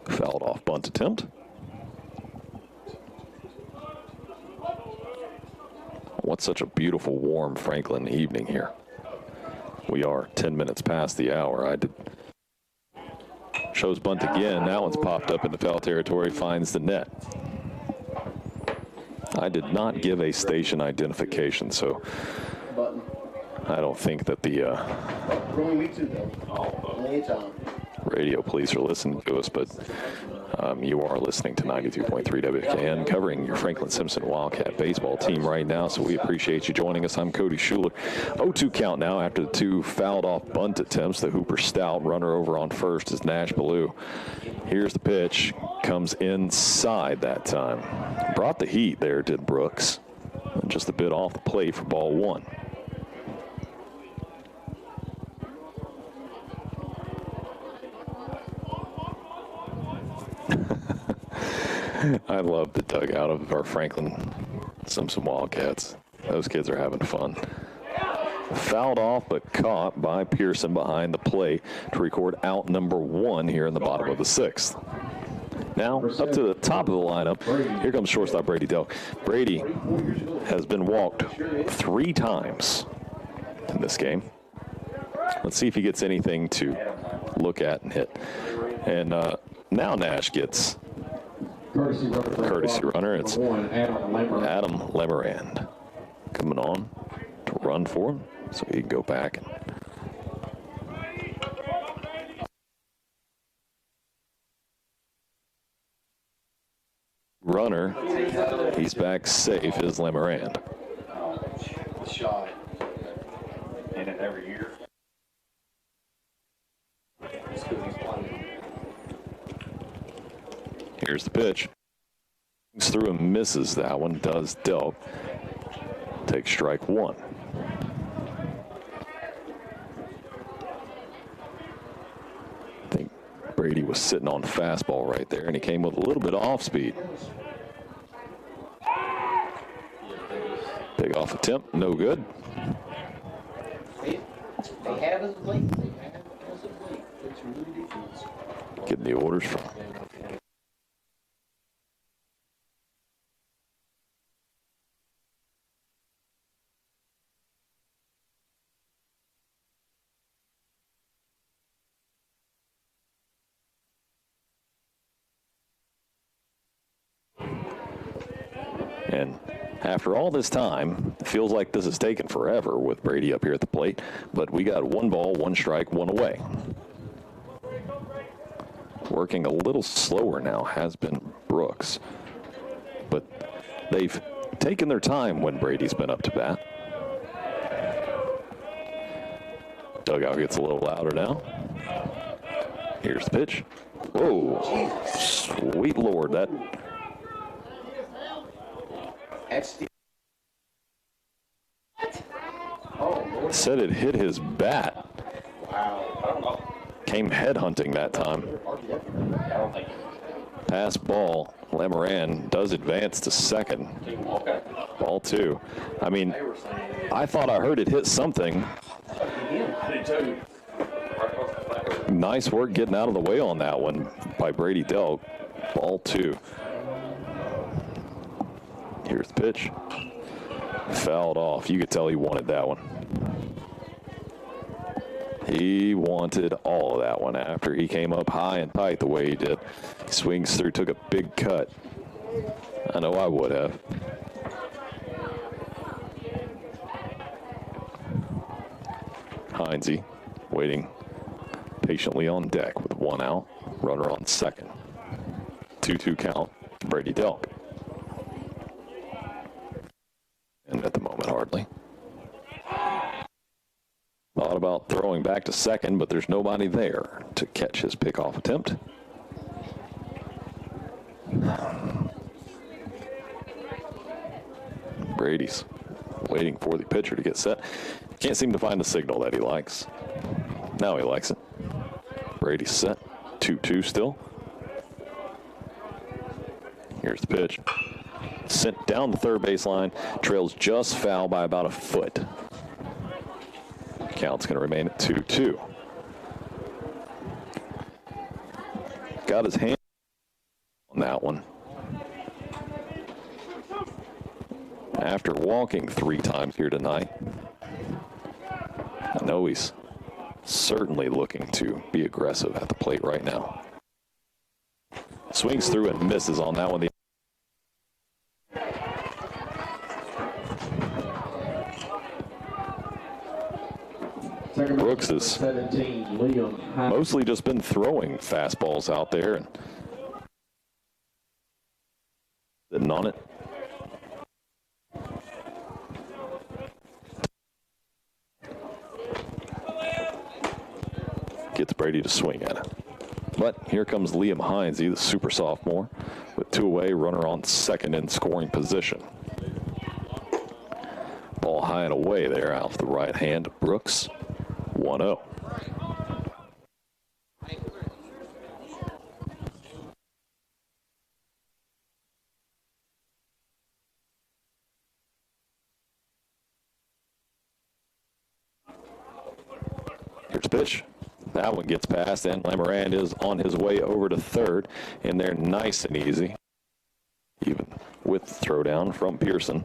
fouled off bunt attempt. What's such a beautiful, warm Franklin evening here. We are 10 minutes past the hour. Shows bunt again. That one's popped up into foul territory, finds the net. I did not give a station identification, so I don't think that the radio police are listening to us, but you are listening to 92.3 WKN, covering your Franklin-Simpson Wildcat baseball team right now, so we appreciate you joining us. I'm Cody Schuler. 0-2 count now after the 2 fouled off bunt attempts. The Hooper Stout runner over on first is Nash Ballou. Here's the pitch. Comes inside that time. Brought the heat there, did Brooks. And just a bit off the plate for ball 1. I love the dugout of our Franklin-Simpson Wildcats. Those kids are having fun. Fouled off but caught by Pearson behind the plate to record out number 1 here in the bottom of the 6th. Now up to the top of the lineup. Here comes shortstop Brady Delk. Brady has been walked 3 times in this game. Let's see if he gets anything to look at and hit. And now Nash gets courtesy runner. It's Adam Lemerand coming on to run for him so he can go back. Runner, he's back safe, is Lemerand. Shot in it every year. Here's the pitch. Through and misses that one. Does Delk. Take strike one. I think Brady was sitting on fastball right there, and he came with a little bit of off speed. Big off attempt, no good. They have as of late. It's really defense. Getting the orders from. And after all this time, it feels like this has taken forever with Brady up here at the plate, but we got 1 ball, 1 strike, 1 away. Working a little slower now has been Brooks, but they've taken their time when Brady's been up to bat. Dugout gets a little louder now. Here's the pitch. Whoa, sweet Lord, that. Said it hit his bat. Wow. I don't know. Came head hunting that time. Pass ball. Lemoran does advance to second. Ball 2. I mean, I thought I heard it hit something. Nice work getting out of the way on that one by Brady Delk. Ball 2. Here's the pitch. Fouled off. You could tell he wanted that one. He wanted all of that one after he came up high and tight the way he did. He swings through, took a big cut. I know I would have. Heinze waiting patiently on deck with 1 out. Runner on second. 2-2 count. Brady Delk. And at the moment, hardly. Thought about throwing back to second, but there's nobody there to catch his pickoff attempt. Brady's waiting for the pitcher to get set. Can't seem to find the signal that he likes. Now he likes it. Brady's set. 2-2 still. Here's the pitch. Sent down the third baseline. Trails just foul by about a foot. Count's going to remain at 2-2. Got his hand on that one. After walking 3 times here tonight, I know he's certainly looking to be aggressive at the plate right now. Swings through and misses on that one. Brooks has mostly just been throwing fastballs out there and sitting on it. Gets Brady to swing at it. But here comes Liam Heinze, the super sophomore, with 2 away, runner on second in scoring position. Ball high and away there out to the right hand of Brooks. 1-0. Here's the pitch. That one gets past, and Lemoran is on his way over to third, and they're nice and easy, even with the throwdown from Pearson.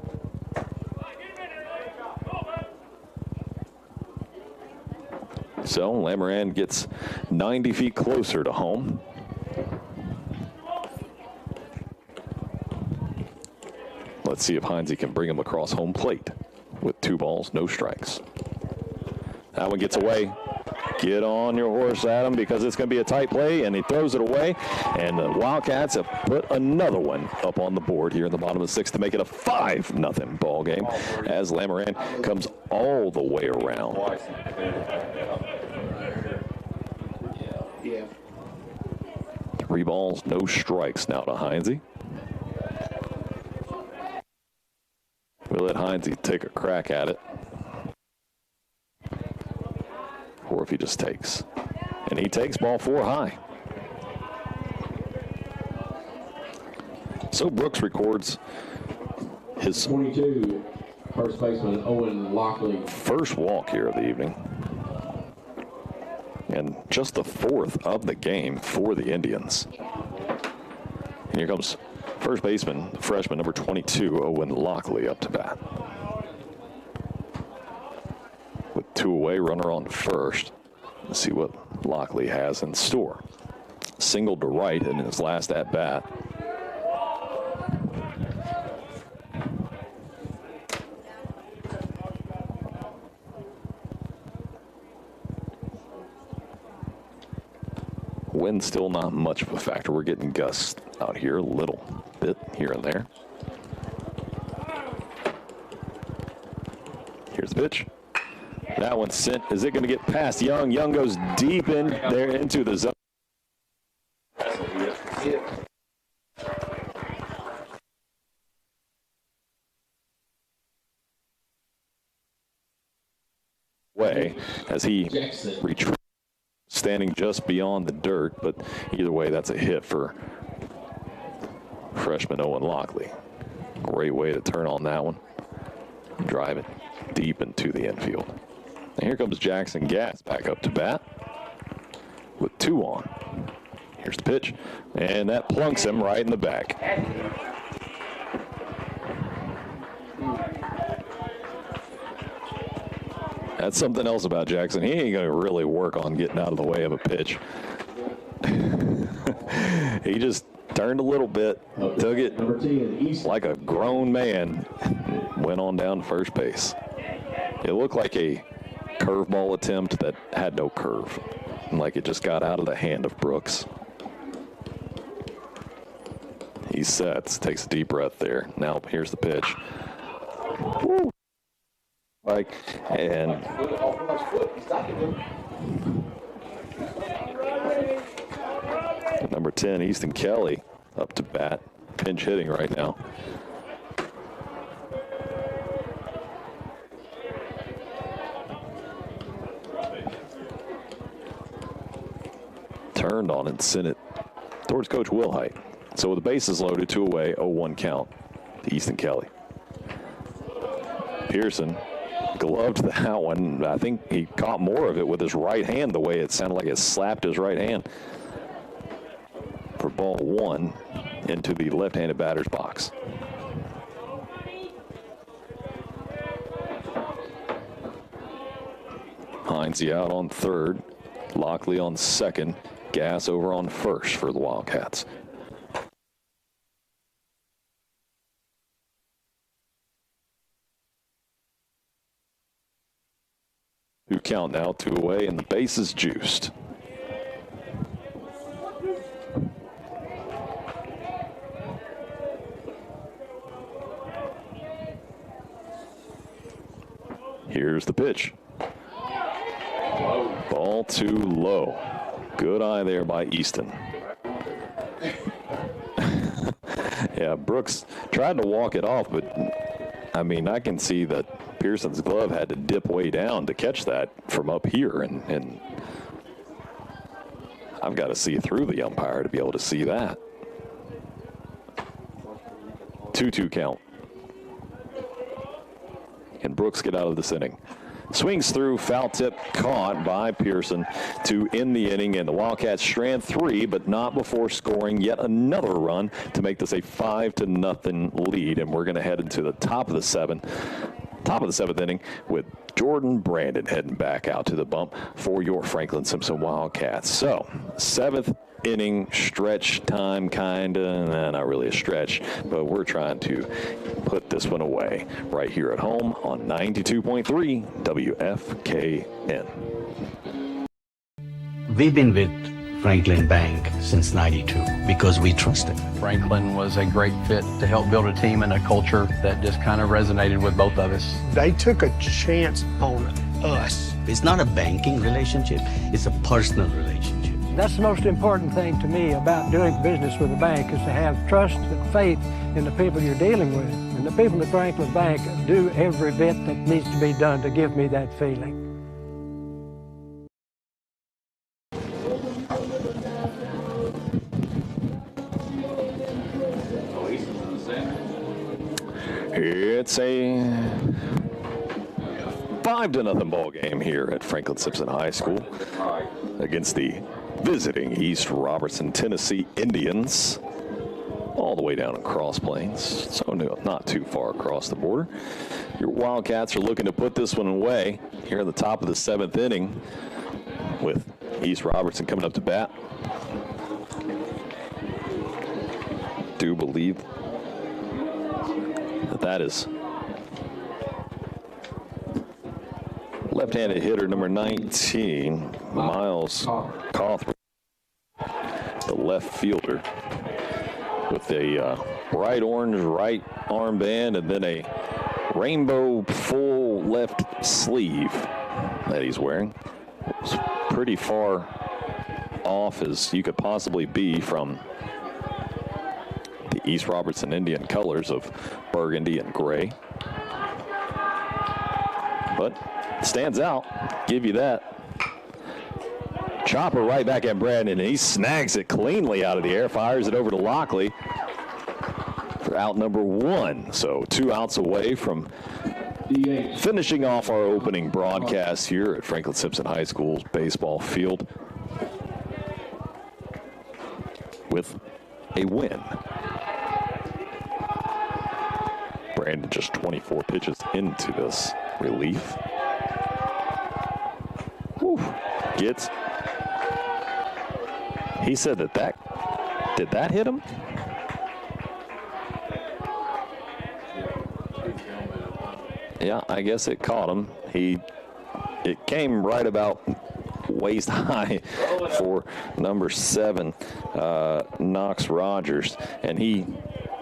So Lemoran gets 90 feet closer to home. Let's see if Heinze can bring him across home plate with 2 balls, no strikes. That one gets away. Get on your horse, Adam, because it's going to be a tight play, and he throws it away. And the Wildcats have put another one up on the board here in the bottom of the 6th to make it a 5-0 ball game as Lemoran comes all the way around. 3 balls, no strikes now to Heinze. We'll let Heinze take a crack at it. Or if he just takes. And he takes ball 4 high. So Brooks records his 22, first baseman Owen Lockley. first walk here of the evening. And just the 4th of the game for the Indians. And here comes first baseman, freshman number 22, Owen Lockley, up to bat. With 2 away, runner on first. Let's see what Lockley has in store. Singled to right in his last at bat. Wind still not much of a factor. We're getting gusts out here a little bit here and there. Here's the pitch. That one's sent. Is it going to get past Young? Young goes deep in there into the zone. Way as he retreats, standing just beyond the dirt, but either way, that's a hit for freshman Owen Lockley. Great way to turn on that one. Drive it deep into the infield. And here comes Jackson Gass back up to bat with 2 on. Here's the pitch, and that plunks him right in the back. That's something else about Jackson. He ain't going to really work on getting out of the way of a pitch. He just turned a little bit, took it like a grown man, went on down to first base. It looked like a curveball attempt that had no curve, like it just got out of the hand of Brooks. He sets, takes a deep breath there. Now here's the pitch. Woo. And number 10, Easton Kelly, up to bat, pinch hitting right now. Turned on and sent it towards Coach Wilhite. So with the bases loaded, 2 away, 0-1 count to Easton Kelly. Pearson gloved that one. I think he caught more of it with his right hand, the way it sounded like it slapped his right hand. For ball 1 into the left-handed batter's box. Heinze out on third. Lockley on second. Gass over on first for the Wildcats. Two count now, 2 away, and the base is juiced. Here's the pitch. Ball too low. Good eye there by Easton. Yeah, Brooks tried to walk it off, but I mean, I can see that Pearson's glove had to dip way down to catch that from up here, and I've got to see through the umpire to be able to see that. 2-2 count. Can Brooks get out of this inning? Swings through, foul tip caught by Pearson to end the inning, and the Wildcats strand 3, but not before scoring yet another run to make this a 5-0 lead. And we're going to head into the top of the 7th inning with Jordan Brandon heading back out to the bump for your Franklin-Simpson Wildcats. So 7th inning stretch time, not really a stretch, but we're trying to put this one away right here at home on 92.3 WFKN. We've been with Franklin Bank since '92 because we trust it. Franklin was a great fit to help build a team and a culture that just kind of resonated with both of us. They took a chance on us. It's not a banking relationship, it's a personal relationship. That's the most important thing to me about doing business with a bank, is to have trust and faith in the people you're dealing with. And the people at Franklin Bank do every bit that needs to be done to give me that feeling. It's a 5-0 ball game here at Franklin-Simpson High School against the visiting East Robertson, Tennessee Indians, all the way down in Cross Plains, so not too far across the border. Your Wildcats are looking to put this one away here at the top of the 7th inning with East Robertson coming up to bat. Do believe that is left-handed hitter number 19, Miles Cawthorne, the left fielder, with a bright orange right armband and then a rainbow full left sleeve that he's wearing. It's pretty far off as you could possibly be from the East Robertson Indian colors of burgundy and gray. But stands out, give you that. Chopper right back at Brandon, and he snags it cleanly out of the air, fires it over to Lockley for out number 1. So 2 outs away from finishing off our opening broadcast here at Franklin-Simpson High School's baseball field with a win. Brandon just 24 pitches into this relief. Whew. Gets. He said did that hit him? Yeah, I guess it caught him. It came right about waist high for number 7, Knox Rogers, and he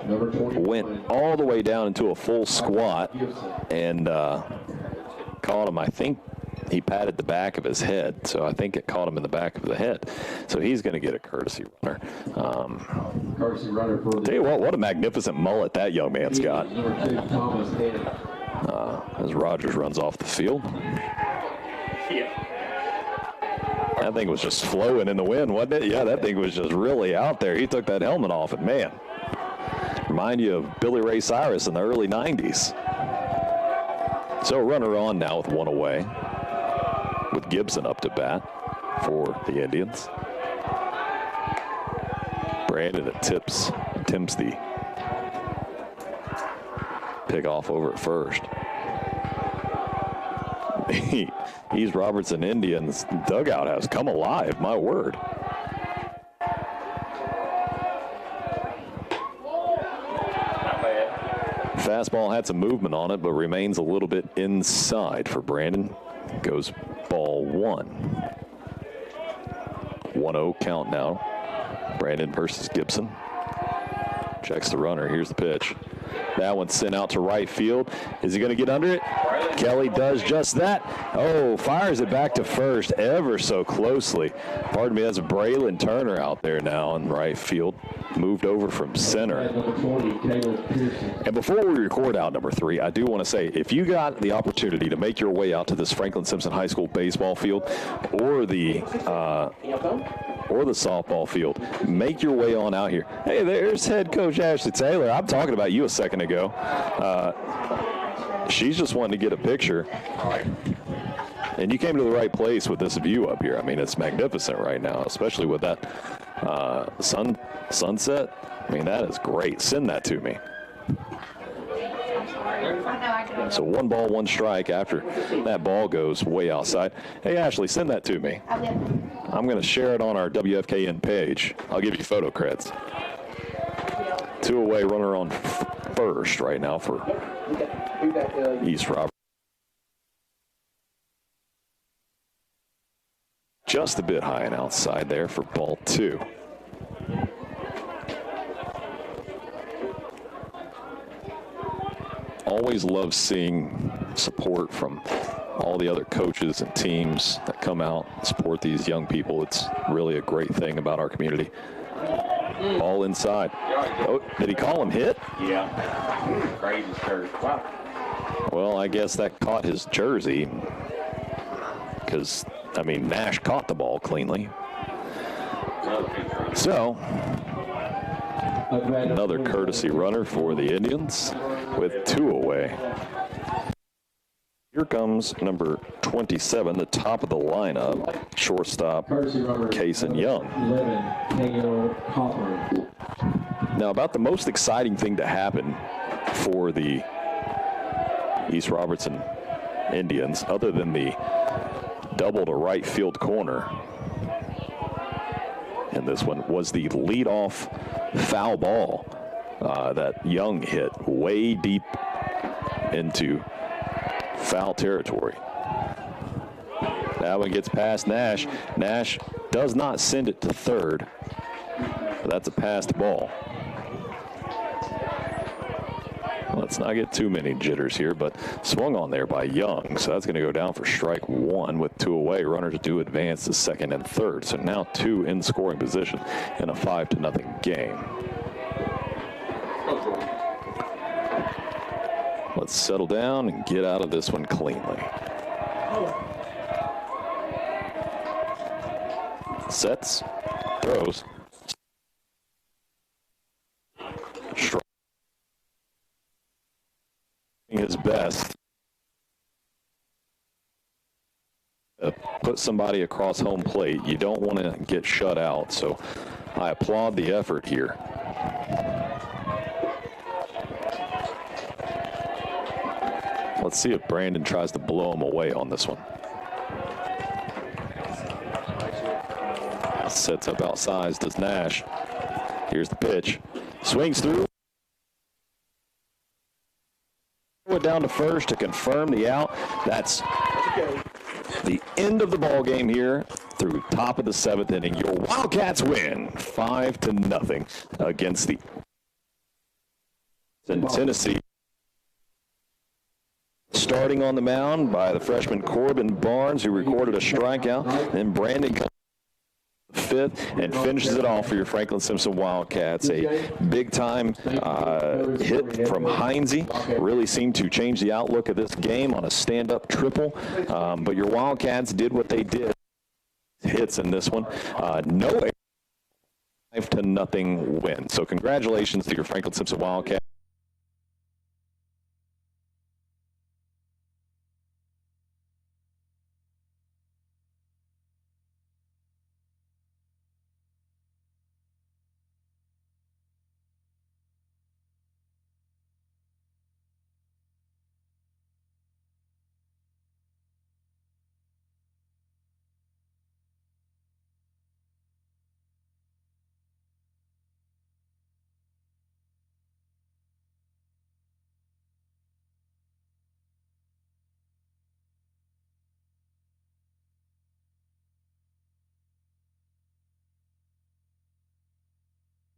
went all the way down into a full squat and caught him. I think he patted the back of his head, so I think it caught him in the back of the head. So he's going to get a courtesy runner. Courtesy runner for Tell you what a magnificent mullet that young man's got. As Rogers runs off the field. That thing was just flowing in the wind, wasn't it? Yeah, that thing was just really out there. He took that helmet off, and man, remind you of Billy Ray Cyrus in the early 90s. So runner on now with 1 away, with Gibson up to bat for the Indians. Brandon attempts the pick off over at first. East Robertson Indians dugout has come alive, my word. Fastball had some movement on it, but remains a little bit inside for Brandon. Goes ball 1. 1-0 count now. Brandon versus Gibson. Checks the runner. Here's the pitch. That one's sent out to right field. Is he going to get under it? Kelly does just that. Oh, fires it back to first ever so closely. Pardon me, that's Braylon Turner out there now in right field. Moved over from center. And before we record out number 3, I do want to say, if you got the opportunity to make your way out to this Franklin-Simpson High School baseball field or the softball field, make your way on out here. Hey, there's head coach Ashley Taylor. I'm talking about you a second ago. She's just wanting to get a picture. And you came to the right place with this view up here. I mean, it's magnificent right now, especially with that sunset. I mean, that is great. Send that to me. So 1 ball, 1 strike after that ball goes way outside. Hey, Ashley, send that to me. I'm going to share it on our WFKN page. I'll give you photo creds. 2 away, runner on first right now for East Robertson. Just a bit high and outside there for ball 2. Always love seeing support from all the other coaches and teams that come out and support these young people. It's really a great thing about our community. All inside. Oh, did he call him hit? Yeah. Crazy shirt. Wow. Well, I guess that caught his jersey because, I mean, Nash caught the ball cleanly. So, another courtesy runner for the Indians with 2 away. Here comes number 27, the top of the lineup, shortstop Kason Young. Now, about the most exciting thing to happen for the East Robertson Indians, other than the double to right field corner in this one, was the leadoff foul ball that Young hit way deep into foul territory. That one gets past Nash. Nash does not send it to third. But that's a passed ball. Let's not get too many jitters here, but swung on there by Young. So that's going to go down for strike 1 with 2 away. Runners do advance to second and third. So now 2 in scoring position in a 5-0 game. Let's settle down and get out of this one cleanly. Sets, throws. His best to put somebody across home plate. You don't want to get shut out, so I applaud the effort here. Let's see if Brandon tries to blow him away on this one. Sets up outside, does Nash. Here's the pitch. Swings through. It down to first to confirm the out. That's the end of the ball game here through top of the 7th inning. Your Wildcats win 5-0 against the Tennessee. Starting on the mound by the freshman Corbin Barnes, who recorded a strikeout. Then Brandon comes 5th and finishes it off for your Franklin-Simpson Wildcats. A big-time hit from Heinze really seemed to change the outlook of this game on a stand-up triple. But your Wildcats did what they did. Hits in this one. No 5-0 win. So congratulations to your Franklin-Simpson Wildcats.